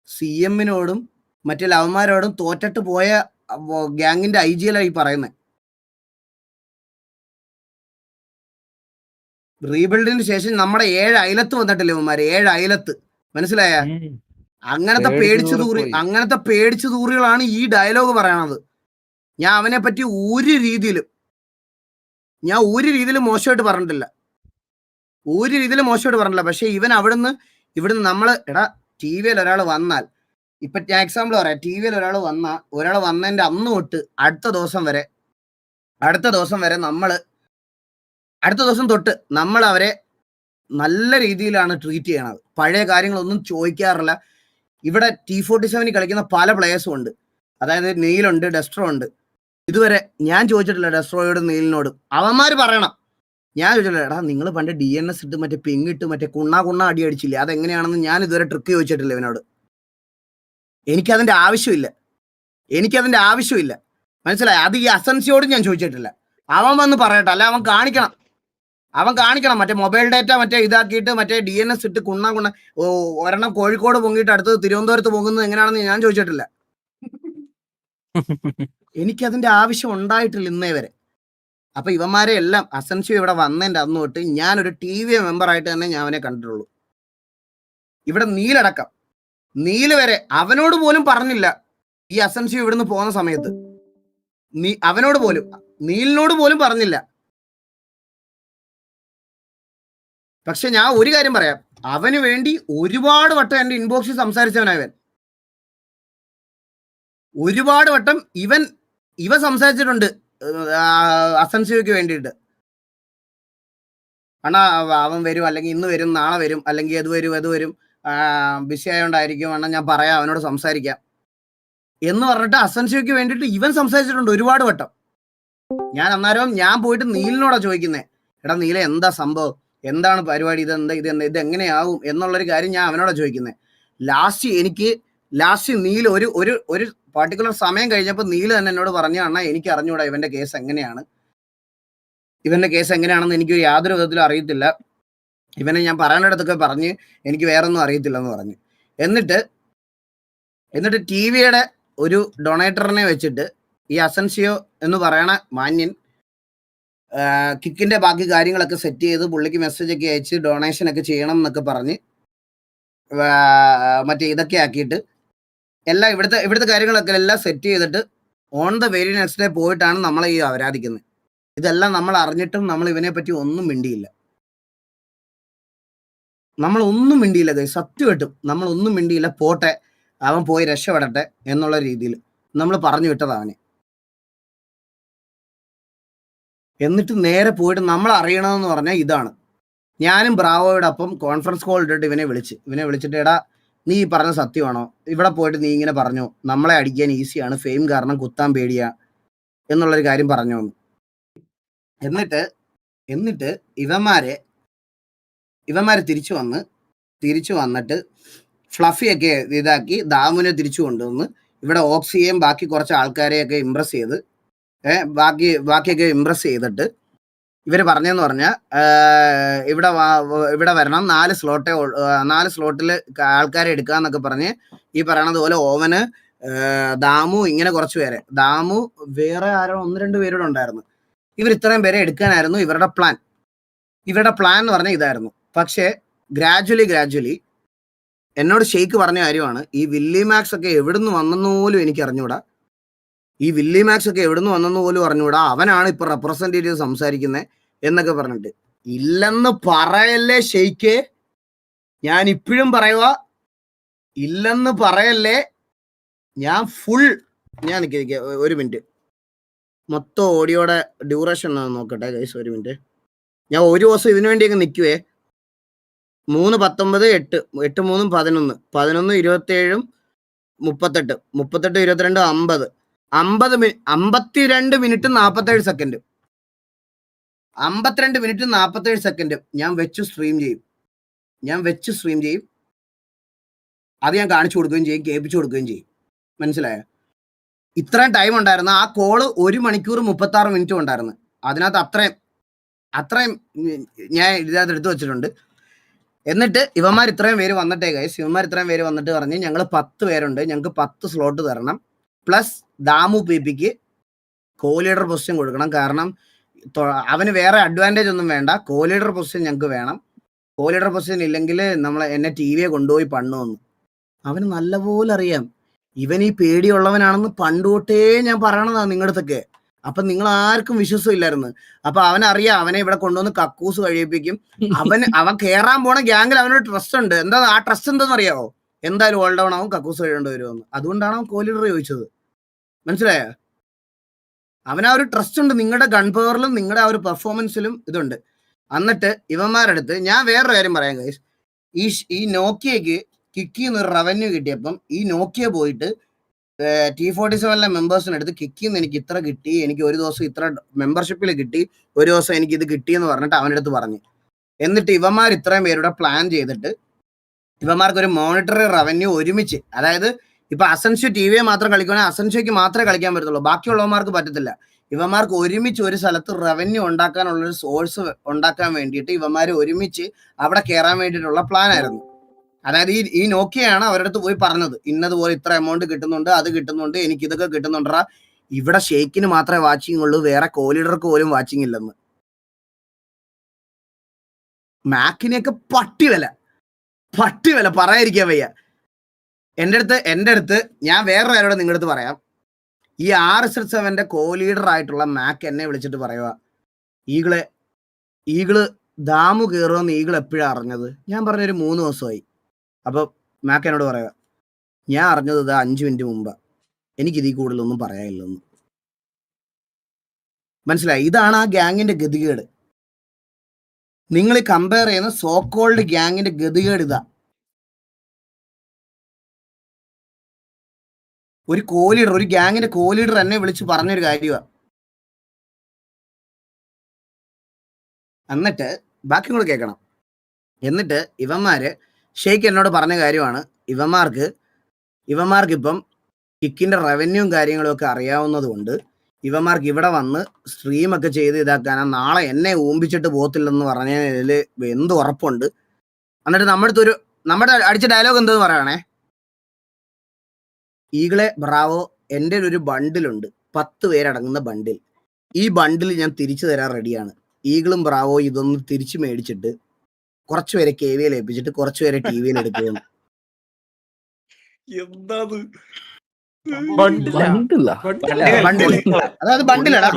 CM-നോടും മറ്റേ ലവന്മാരോടും തോറ്റിട്ട് പോയ ഗ്യാങ്ങിന്റെ IGL-ആയി പറയുന്നത്. റീബിൽഡിന് ശേഷം നമ്മുടെ 7 അയലത്ത് വന്നിട്ടില്ലേ ഇവന്മാര്, 7 അയലത്ത്. മനസ്സിലായ? അങ്ങനത്തെ പേടിച്ചു തൂറികളാണ് ഈ ഡയലോഗ് പറയണത്. ഞാൻ അവനെ പറ്റി ഒരു രീതിയിലും മോശമായിട്ട് പറഞ്ഞിട്ടില്ല. പക്ഷെ ഇവൻ അവിടുന്ന് നമ്മള് TV-യിൽ ഒരാൾ വന്നാൽ, ഇപ്പൊ ഞാൻ എക്സാമ്പിൾ പറയാം, TV-യിൽ ഒരാൾ വന്നതിന്റെ അന്ന് തൊട്ട് അടുത്ത ദിവസം തൊട്ട് നമ്മൾ അവരെ നല്ല രീതിയിലാണ് ട്രീറ്റ് ചെയ്യണത്. പഴയ കാര്യങ്ങളൊന്നും ചോദിക്കാറില്ല. ഇവിടെ T47 കളിക്കുന്ന പല പ്ലേയേഴ്സും ഉണ്ട്. അതായത് നീലുണ്ട്, ഡെസ്ട്രോ ഉണ്ട്. ഇതുവരെ ഞാൻ ചോദിച്ചിട്ടില്ല ഡെസ്ട്രോയോടും നീലിനോടും. അവന്മാര് പറയണം, ഞാൻ ചോദിച്ചിട്ടില്ല നിങ്ങൾ പണ്ട് DNS ഇട്ട് മറ്റേ പിങ് ഇട്ട് മറ്റേ കുണ്ണ അടി അടിച്ചില്ലേ, അതെങ്ങനെയാണെന്ന് ഞാൻ ഇതുവരെ ട്രിക്ക് ചോദിച്ചിട്ടില്ല ഇവനോട്. എനിക്കതിന്റെ ആവശ്യമില്ല. മനസ്സിലായി? അത് ഈ അസൻസിയോടും ഞാൻ ചോദിച്ചിട്ടില്ല. അവൻ വന്ന് പറയട്ടെ, അല്ല അവൻ കാണിക്കണം മറ്റേ മൊബൈൽ ഡാറ്റ മറ്റേ ഇതാക്കിയിട്ട് മറ്റേ DNS ഇട്ട് കുണ്ണ ഒരെണ്ണം കോഴിക്കോട് പൊങ്ങിയിട്ട് അടുത്തത് തിരുവനന്തപുരത്ത് പോകുന്നത് എങ്ങനെയാണെന്ന് ഞാൻ ചോദിച്ചിട്ടില്ല. എനിക്കതിന്റെ ആവശ്യം ഉണ്ടായിട്ടില്ല ഇന്നേ വരെ. അപ്പൊ ഇവന്മാരെ എല്ലാം അസൻസിയോ ഇവിടെ വന്നതിന്റെ അന്ന് തൊട്ട് ഞാനൊരു TV മെമ്പറായിട്ട് തന്നെ ഞാൻ അവനെ കണ്ടിട്ടുള്ളൂ. ഇവിടെ നീല് വരെ അവനോട് പോലും പറഞ്ഞില്ല ഈ അസൻസിയോ ഇവിടുന്ന് പോകുന്ന സമയത്ത്. നീലിനോട് പോലും പറഞ്ഞില്ല. പക്ഷെ ഞാൻ ഒരു കാര്യം പറയാം, അവന് വേണ്ടി ഒരുപാട് വട്ടം എന്റെ ഇൻബോക്സിൽ സംസാരിച്ചവനവൻ. ഒരുപാട് വട്ടം ഇവ സംസാരിച്ചിട്ടുണ്ട് അസൻസിയോയ്ക്ക് വേണ്ടിയിട്ട്. അണ്ണാ അവൻ വരും, അല്ലെങ്കിൽ ഇന്ന് വരും, നാളെ വരും, അല്ലെങ്കിൽ അത് വരും, ബിസി ആയതുകൊണ്ടായിരിക്കും, അണ്ണാ ഞാൻ പറയാം, അവനോട് സംസാരിക്കാം എന്ന് പറഞ്ഞിട്ട് അസൻസിയോയ്ക്ക് വേണ്ടിയിട്ട് ഇവൻ സംസാരിച്ചിട്ടുണ്ട് ഒരുപാട് വട്ടം. ഞാൻ പോയിട്ട് നീലിനോടാ ചോദിക്കുന്നേ, എടാ നീല എന്താ സംഭവം, എന്താണ് പരിപാടി, ഇത് എങ്ങനെയാവും എന്നുള്ളൊരു കാര്യം ഞാൻ അവനോടാ ചോദിക്കുന്നത്. ലാസ്റ്റ് നീല് ഒരു പാർട്ടിക്കുലർ സമയം കഴിഞ്ഞപ്പോൾ നീല് തന്നെ എന്നോട് പറഞ്ഞു, അണ്ണാ എനിക്ക് അറിഞ്ഞൂടാ ഇവന്റെ കേസ് എങ്ങനെയാണെന്ന് എനിക്ക് യാതൊരു വിധത്തിലും അറിയത്തില്ല. ഇവനെ ഞാൻ പറയാനിടത്തൊക്കെ പറഞ്ഞ് എനിക്ക് വേറൊന്നും അറിയത്തില്ലെന്ന് പറഞ്ഞു. എന്നിട്ട് എന്നിട്ട് ടിവിയുടെ ഒരു ഡൊണേറ്ററിനെ വെച്ചിട്ട് ഈ അസൻസിയോ എന്ന് പറയണ മാന്യൻ കിക്കിന്റെ ബാക്കി കാര്യങ്ങളൊക്കെ സെറ്റ് ചെയ്ത് പുള്ളിക്ക് മെസ്സേജ് ഒക്കെ അയച്ച് ഡൊണേഷൻ ഒക്കെ ചെയ്യണം എന്നൊക്കെ പറഞ്ഞ് മറ്റേ ഇതൊക്കെ ആക്കിയിട്ട് എല്ലാം ഇവിടുത്തെ കാര്യങ്ങളൊക്കെ എല്ലാം സെറ്റ് ചെയ്തിട്ട് on the very next day പോയിട്ടാണ് നമ്മളെ ഈ ആരാധിക്കുന്നത്. ഇതെല്ലാം നമ്മൾ അറിഞ്ഞിട്ടും നമ്മൾ ഇവനെ പറ്റി ഒന്നും മിണ്ടിയില്ല. നമ്മളൊന്നും മിണ്ടിയില്ല ഗൈസ്, സത്യമായിട്ടും നമ്മളൊന്നും മിണ്ടിയില്ല. പോട്ടെ, അവൻ പോയി രക്ഷപ്പെടട്ടെ എന്നുള്ള രീതിയിൽ നമ്മൾ പറഞ്ഞു വിട്ടത് അവനെ. എന്നിട്ട് നേരെ പോയിട്ട് നമ്മൾ അറിയണമെന്ന് പറഞ്ഞാൽ ഇതാണ്. ഞാനും ബ്രാവോയോടൊപ്പം കോൺഫറൻസ് കോൾ ഇട്ടിട്ട് ഇവനെ വിളിച്ചിട്ട് എടാ നീ ഈ പറഞ്ഞ സത്യമാണോ, ഇവിടെ പോയിട്ട് നീ ഇങ്ങനെ പറഞ്ഞു നമ്മളെ അടിക്കാൻ ഈസിയാണ്, ഫെയിം കാരണം കുത്താൻ പേടിയാ എന്നുള്ളൊരു കാര്യം പറഞ്ഞു. എന്നിട്ട് ഇവന്മാര് തിരിച്ചു വന്നിട്ട് ഫ്ലഫിയൊക്കെ ഇതാക്കി ദാമുനെ തിരിച്ചു കൊണ്ടുവന്ന് ഇവിടെ ഓക്സിയെയും ബാക്കി കുറച്ച് ആൾക്കാരെയൊക്കെ ഇംപ്രസ് ചെയ്ത് ബാക്കിയൊക്കെ ഇംപ്രസ് ചെയ്തിട്ട് ഇവർ പറഞ്ഞെന്ന് പറഞ്ഞാൽ ഇവിടെ വരണം, 4 സ്ലോട്ടിൽ ആൾക്കാരെ എടുക്കാന്നൊക്കെ പറഞ്ഞ് ഈ പറയണത് പോലെ ഓവന്, ദാമു, ഇങ്ങനെ കുറച്ച് പേരെ, ദാമു വേറെ ആരോ 1-2 പേരോട് ഉണ്ടായിരുന്നു. ഇവർ ഇത്രയും പേരെ എടുക്കാനായിരുന്നു ഇവരുടെ പ്ലാൻ എന്ന് പറഞ്ഞാൽ ഇതായിരുന്നു. പക്ഷേ ഗ്രാജുവലി എന്നോട് ഷെയ്ക്ക് പറഞ്ഞ കാര്യമാണ്, ഈ വില്ലി മാക്സ് ഒക്കെ എവിടുന്ന് വന്നെന്ന് പോലും എനിക്ക് അറിഞ്ഞൂടാ. അവനാണ് ഇപ്പൊ റെപ്രസെന്റേറ്റീവ് സംസാരിക്കുന്നത് എന്നൊക്കെ പറഞ്ഞിട്ട്. ഇല്ലെന്ന് പറയല്ലേ ഷെയ്ക്ക്, ഞാൻ ഇപ്പോഴും പറയുക, ഇല്ലെന്ന് പറയല്ലേ. ഞാൻ ഒരു മിനിറ്റ് മൊത്തം ഓഡിയോയുടെ ഡ്യൂറേഷൻ നോക്കട്ടെ ഗൈസ്, ഒരു മിനിറ്റ്. ഞാൻ ഒരു ദിവസം ഇതിനു വേണ്ടിയൊക്കെ നിൽക്കുവേ. 3:19, 8, 8, 3, 11, 11, 27, 38, 22, 50, 52 മിനിറ്റ് 47 സെക്കൻഡ്, 52 മിനിറ്റ് 47 സെക്കൻഡ് ഞാൻ വെച്ച് സ്ട്രീം ചെയ്യും. അത് ഞാൻ കാണിച്ചു കൊടുക്കുകയും ചെയ്യും, കേൾപ്പിച്ചു കൊടുക്കുകയും ചെയ്യും. മനസ്സിലായോ? ഇത്രയും ടൈം ഉണ്ടായിരുന്നു. ആ കോള് 1 മണിക്കൂർ 36 മിനിറ്റും ഉണ്ടായിരുന്നു. അതിനകത്ത് അത്രയും ഞാൻ ഇതിനകത്ത് എടുത്തു വെച്ചിട്ടുണ്ട്. എന്നിട്ട് ഇവന്മാർ ഇത്രയും പേര് വന്നിട്ടേ ഗൈസ്, വന്നിട്ട് പറഞ്ഞ് ഞങ്ങൾ 10 പേരുണ്ട്, ഞങ്ങൾക്ക് 10 സ്ലോട്ട് തരണം, പ്ലസ് ദാമു പിക്ക് കോ-ലീഡർ പൊസിഷൻ കൊടുക്കണം. കാരണം അവന് വേറെ അഡ്വാൻറ്റേജ് ഒന്നും വേണ്ട, കോ-ലീഡർ പൊസിഷൻ ഞങ്ങൾക്ക് വേണം. കോ-ലീഡർ പൊസിഷൻ ഇല്ലെങ്കിൽ എന്നെ ടിവിയെ കൊണ്ടുപോയി പണ്ണുവന്നു. അവന് നല്ലപോലെ അറിയാം ഇവൻ ഈ പേടിയുള്ളവനാണെന്ന് പണ്ടുതൊട്ടേ ഞാൻ പറയണതാ നിങ്ങളുടെ അടുത്തൊക്കെ. അപ്പൊ നിങ്ങൾ ആർക്കും വിശ്വാസമില്ലായിരുന്നു. അപ്പൊ അവനറിയാം അവനെ ഇവിടെ കൊണ്ടുവന്ന് കക്കൂസ് കഴിയിപ്പിക്കും. അവൻ കയറാൻ പോണ ഗ്യാങ്ങിൽ അവനൊരു ട്രസ്റ്റ് ഉണ്ട്. എന്താ ആ ട്രസ്റ്റ് എന്താണെന്ന് അറിയാവോ? എന്തായാലും ഓൾ ഡൗൺ ആവും, കക്കൂസ് കഴിയേണ്ടി വരുമെന്ന്. അതുകൊണ്ടാണ് അവൻ കോ-ലീഡർ ചോദിച്ചത്. മനസ്സിലായോ? അവനാ ഒരു ട്രസ്റ്റ് ഉണ്ട് നിങ്ങളുടെ ഗൺ പവറിലും നിങ്ങളുടെ ആ ഒരു പെർഫോമൻസിലും ഇതുണ്ട്. എന്നിട്ട് ഇവന്മാരടുത്ത് ഞാൻ വേറൊരു കാര്യം പറയാം ഗൈസ്, ഈ നോക്കിയക്ക് കിക്കിന്ന് ഒരു റവന്യൂ കിട്ടിയപ്പം ഈ നോക്കിയ പോയിട്ട് T47 മെമ്പേഴ്സിനടുത്ത് കിക്കിന്ന് എനിക്ക് ഇത്ര കിട്ടി, എനിക്ക് ഒരു ദിവസം ഇത്ര മെമ്പർഷിപ്പിൽ കിട്ടി, ഒരു ദിവസം എനിക്ക് ഇത് കിട്ടിയെന്ന് പറഞ്ഞിട്ട് അവൻ്റെ അടുത്ത് പറഞ്ഞു. എന്നിട്ട് ഇവന്മാർ ഇത്രയും പേരുടെ പ്ലാൻ ചെയ്തിട്ട് ഇവന്മാർക്ക് ഒരു മോണിറ്ററി റവന്യൂ ഒരുമിച്ച്, അതായത് ഇപ്പൊ അസൻഷ്യോ ടിവിയെ മാത്രം കളിക്കുകയാണെങ്കിൽ അസൻഷ്യോക്ക് മാത്രമേ കളിക്കാൻ പറ്റത്തുള്ളൂ, ബാക്കിയുള്ളവന്മാർക്ക് പറ്റത്തില്ല. ഇവന്മാർക്ക് ഒരുമിച്ച് ഒരു സ്ഥലത്ത് റവന്യൂ ഉണ്ടാക്കാനുള്ളൊരു സോഴ്സ് ഉണ്ടാക്കാൻ വേണ്ടിയിട്ട് ഇവന്മാർ ഒരുമിച്ച് അവിടെ കയറാൻ വേണ്ടിയിട്ടുള്ള പ്ലാൻ ആയിരുന്നു. അതായത് ഈ നോക്കിയാണ് അവരുടെ അടുത്ത് പോയി പറഞ്ഞത്, ഇന്നതുപോലെ ഇത്ര എമൗണ്ട് കിട്ടുന്നുണ്ട്, അത് കിട്ടുന്നുണ്ട്, എനിക്ക് ഇതൊക്കെ കിട്ടുന്നുണ്ടാ. ഇവിടെ ഷെയ്ക്കിന് മാത്രമേ വാച്ചിങ് ഉള്ളൂ, വേറെ കോ-ലീഡർക്ക് പോലും വാച്ചിങ് ഇല്ലെന്ന്. മാക്കിനെയൊക്കെ പട്ടി വില പറയാതിരിക്കാൻ വയ്യ. എൻ്റെ അടുത്ത് ഞാൻ വേറെ ആരോട് നിങ്ങളുടെ അടുത്ത് പറയാം, ഈ RSS7 കോ-ലീഡർ ആയിട്ടുള്ള മാക്ക് എന്നെ വിളിച്ചിട്ട് പറയുക, ഈഗിള് ദാമു കയറുമെന്ന് ഈഗിൾ എപ്പോഴാണ് അറിഞ്ഞത്? ഞാൻ പറഞ്ഞൊരു 3 ദിവസമായി. അപ്പൊ മാക്ക് എന്നോട് പറയുക, ഞാൻ അറിഞ്ഞത് 5 മിനിറ്റ് മുമ്പാ, എനിക്കിതീ കൂടുതലൊന്നും പറയാനില്ലെന്ന്. മനസ്സിലായി? ഇതാണ് ആ ഗ്യാങ്ങിന്റെ ഗതികേട്. നിങ്ങൾ കമ്പയർ ചെയ്യുന്ന സോക്കോൾഡ് ഗ്യാങ്ങിന്റെ ഗതികേട് ഇതാ. ഒരു കോ-ലീഡർ, ഒരു ഗ്യാങ്ങിന്റെ കോ-ലീഡർ എന്നെ വിളിച്ച് പറഞ്ഞൊരു കാര്യമാണ്. എന്നിട്ട് ബാക്കി കൂടെ കേൾക്കണം. എന്നിട്ട് ഇവന്മാര് ഷെയ്ക്ക് എന്നോട് പറഞ്ഞ കാര്യമാണ്, ഇവന്മാർക്ക് ഇപ്പം കിക്കിന്റെ റവന്യൂവും കാര്യങ്ങളും ഒക്കെ അറിയാവുന്നത് കൊണ്ട് ഇവന്മാർക്ക് ഇവിടെ വന്ന് സ്ട്രീമൊക്കെ ചെയ്ത് ഇതാക്കാനാ, നാളെ എന്നെ ഊമ്പിച്ചിട്ട് പോകത്തില്ലെന്ന് പറഞ്ഞതിൽ എന്ത് ഉറപ്പുണ്ട്. എന്നിട്ട് നമ്മുടെ അടിച്ച ഡയലോഗ് എന്തെന്ന് പറയണേ, ഈഗിളെ ബ്രാവോ, എൻ്റെ ഒരു ബണ്ടിലുണ്ട്, 10 പേരടങ്ങുന്ന ബണ്ടിൽ. ഈ ബണ്ടിൽ ഞാൻ തിരിച്ചു തരാൻ റെഡിയാണ്. ഈഗിളും ബ്രാവോ ഇതൊന്ന് തിരിച്ചു മേടിച്ചിട്ട് കുറച്ചുപേരെ KVL ഏൽപ്പിച്ചിട്ട് കുറച്ചുപേരെ TVL എടുക്കുകയാണ്. അതായത് ബണ്ടിലടാ,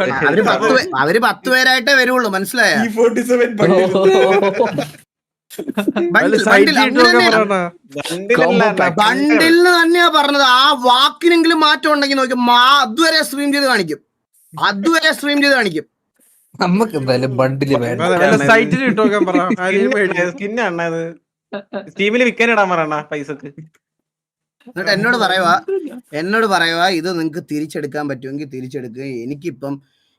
അവര് 10 പേരായിട്ടേ വരുള്ളൂ, മനസ്സിലായ? ബണ്ടിലിന് തന്നെയാ പറഞ്ഞത്. ആ വാക്കിനെങ്കിലും മാറ്റം ഉണ്ടെങ്കിൽ നോക്കും, അതുവരെ സ്ട്രീം ചെയ്ത് കാണിക്കും, അതുവരെ സ്ട്രീം ചെയ്ത് കാണിക്കും. നമുക്ക് എന്തായാലും ബണ്ടില് വേണ്ട. ടീമിൽ വിൽക്കാനിടാൻ പറയണ പൈസക്ക്. എന്നിട്ട് എന്നോട് പറയുക ഇത് നിങ്ങൾക്ക് തിരിച്ചെടുക്കാൻ പറ്റുമെങ്കിൽ തിരിച്ചെടുക്കുക. എനിക്കിപ്പം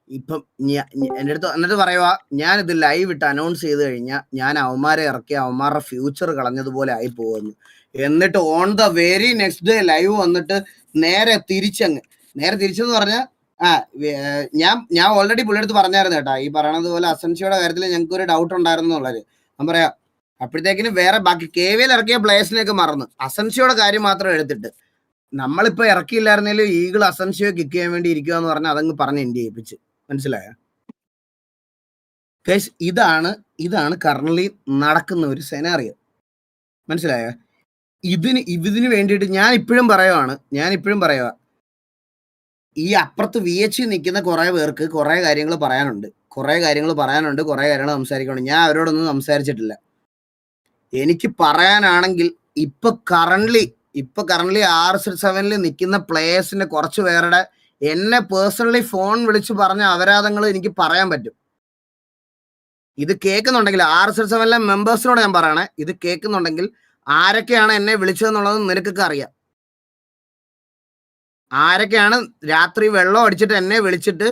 എൻ്റെ അടുത്ത് എന്നിട്ട് പറയുക, ഞാനിത് ലൈവ് ഇട്ട് അനൗൺസ് ചെയ്ത് കഴിഞ്ഞാൽ ഞാൻ അവന്മാരെ ഇറക്കി അവന്മാരുടെ ഫ്യൂച്ചർ കളഞ്ഞതുപോലെ ആയി പോകുന്നു. എന്നിട്ട് on the very next day live വന്നിട്ട് നേരെ തിരിച്ചെന്ന് പറഞ്ഞാൽ ഞാൻ ഓൾറെഡി പുള്ളിയെടുത്ത് പറഞ്ഞായിരുന്നു കേട്ടാ, ഈ പറയണത് പോലെ അസൻസിയുടെ കാര്യത്തിൽ ഞങ്ങൾക്ക് ഒരു ഡൗട്ട് ഉണ്ടായിരുന്നു എന്നുള്ളത്. ഞാൻ പറയാം, അപ്പോഴത്തേക്കിനും വേറെ ബാക്കി KVL ഇറക്കിയ പ്ലേയേഴ്സിനെയൊക്കെ മറന്നു അസൻസിയുടെ കാര്യം മാത്രം എടുത്തിട്ട് നമ്മളിപ്പോ ഇറക്കിയില്ലായിരുന്നെങ്കിലും ഈഗിൾ അസൻസിയോ കിക്ക് ചെയ്യാൻ വേണ്ടി ഇരിക്കുക എന്ന് പറഞ്ഞാൽ അതങ്ങ് പറഞ്ഞ് എൻഡ് ചെയ്യിപ്പിച്ച്. മനസ്സിലായ? ഇതാണ് കറന്റ്ലി നടക്കുന്ന ഒരു സെനാറിയോ. മനസ്സിലായ? ഇതിന് വേണ്ടിയിട്ട് ഞാൻ ഇപ്പോഴും പറയുക, ഈ അപ്പുറത്ത് VH നിൽക്കുന്ന കുറെ പേർക്ക് കുറെ കാര്യങ്ങൾ പറയാനുണ്ട്, കുറെ കാര്യങ്ങൾ സംസാരിക്കണം. ഞാൻ അവരോടൊന്നും സംസാരിച്ചിട്ടില്ല. എനിക്ക് പറയാനാണെങ്കിൽ ഇപ്പൊ കറന്റ്ലി R7 നിൽക്കുന്ന പ്ലേയേഴ്സിന്റെ കുറച്ച് പേരുടെ എന്നെ പേഴ്സണലി ഫോൺ വിളിച്ച് പറഞ്ഞ അപരാധങ്ങൾ എനിക്ക് പറയാൻ പറ്റും. ഇത് കേൾക്കുന്നുണ്ടെങ്കിൽ R7 മെമ്പേഴ്സിനോട് ഞാൻ പറയണേ, ഇത് കേൾക്കുന്നുണ്ടെങ്കിൽ ആരൊക്കെയാണ് എന്നെ വിളിച്ചതെന്നുള്ളത് നിനക്കൊക്കെ അറിയാം. ആരൊക്കെയാണ് രാത്രി വെള്ളം അടിച്ചിട്ട് എന്നെ വിളിച്ചിട്ട്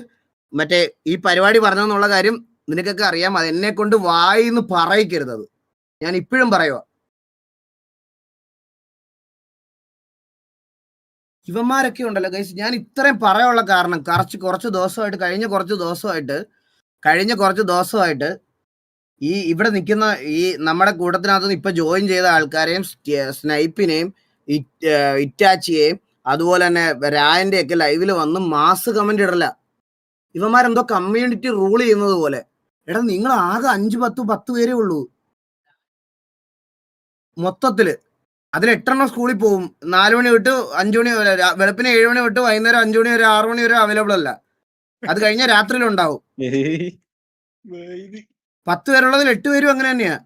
മറ്റേ ഈ പരിപാടി പറഞ്ഞെന്നുള്ള കാര്യം നിനക്കൊക്കെ അറിയാം. അത് എന്നെ കൊണ്ട് വായിന്ന് പറയിക്കരുത്. അത് ഞാൻ ഇപ്പോഴും പറയുക. ഇവന്മാരൊക്കെ ഉണ്ടല്ലോ ഗൈസ്, ഞാൻ ഇത്രയും പറയാനുള്ള കാരണം കഴിഞ്ഞ കുറച്ച് ദിവസമായിട്ട് ഈ ഇവിടെ നിൽക്കുന്ന ഈ നമ്മുടെ കൂട്ടത്തിനകത്ത് ഇപ്പൊ ജോയിൻ ചെയ്ത ആൾക്കാരെയും സ്നൈപ്പിനെയും ഇറ്റാച്ചിയെയും അതുപോലെ തന്നെ രായന്റെ ഒക്കെ ലൈവിൽ വന്ന് മാസ് കമന്റ് ഇടല. ഇവന്മാരെന്തോ കമ്മ്യൂണിറ്റി റൂൾ ചെയ്യുന്നത് പോലെ. എടാ, നിങ്ങൾ ആകെ 5-10 പേരേ ഉള്ളൂ മൊത്തത്തില്. അതിൽ 8 സ്കൂളിൽ പോകും. 4 മണി തൊട്ട് 5 മണി വരെ, വെളുപ്പിന് 7 മണി തൊട്ട് വൈകുന്നേരം 5 മണി വരെ, 6 മണി വരെ അവൈലബിൾ അല്ല. അത് കഴിഞ്ഞാൽ രാത്രിയിലുണ്ടാവും. 10 പേരുള്ളതിൽ 8 പേരും അങ്ങനെ തന്നെയാ.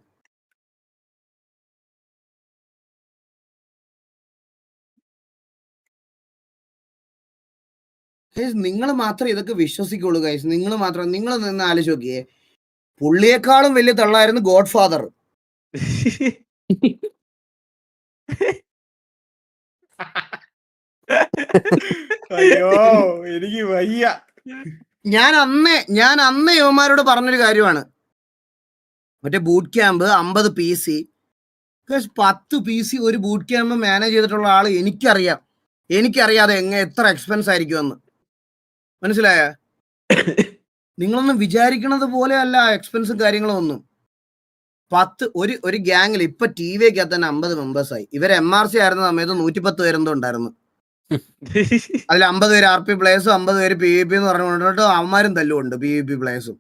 നിങ്ങൾ മാത്രമേ ഇതൊക്കെ വിശ്വസിക്കുള്ളൂ ഗൈസ്. നിങ്ങൾ നിന്ന് ആലോചിച്ച് നോക്കിയേ, പുള്ളിയേക്കാളും വലിയ തള്ളായിരുന്നു ഗോഡ് ഫാദർ. അയ്യോ എനിക്ക് വയ്യ. ഞാൻ അന്നേ യുവമാരോട് പറഞ്ഞൊരു കാര്യമാണ്, മറ്റേ ബൂട്ട് ക്യാമ്പ് 50 PC 10 PC ഒരു ബൂട്ട് ക്യാമ്പ് മാനേജ് ചെയ്തിട്ടുള്ള ആള് എനിക്കറിയാതെ എത്ര എക്സ്പെൻസ് ആയിരിക്കുമെന്ന്. മനസ്സിലായ? നിങ്ങളൊന്നും വിചാരിക്കണത് പോലെ അല്ല എക്സ്പെൻസും കാര്യങ്ങളും ഒന്നും. ഒരു ഗ്യാങ്ങിൽ ഇപ്പൊ TVക്കകത്ത് തന്നെ 50 മെമ്പേഴ്സായി. ഇവര് MRC ആയിരുന്ന സമയത്ത് 110 പേരെന്തോ ഉണ്ടായിരുന്നു. അതിൽ 50 പേര് RP പ്ലേയേഴ്സും 50 പേര് PvP എന്ന് പറഞ്ഞുകൊണ്ടിട്ട് അവന്മാരും തല്ലുണ്ട് PvP പ്ലേയേഴ്സും.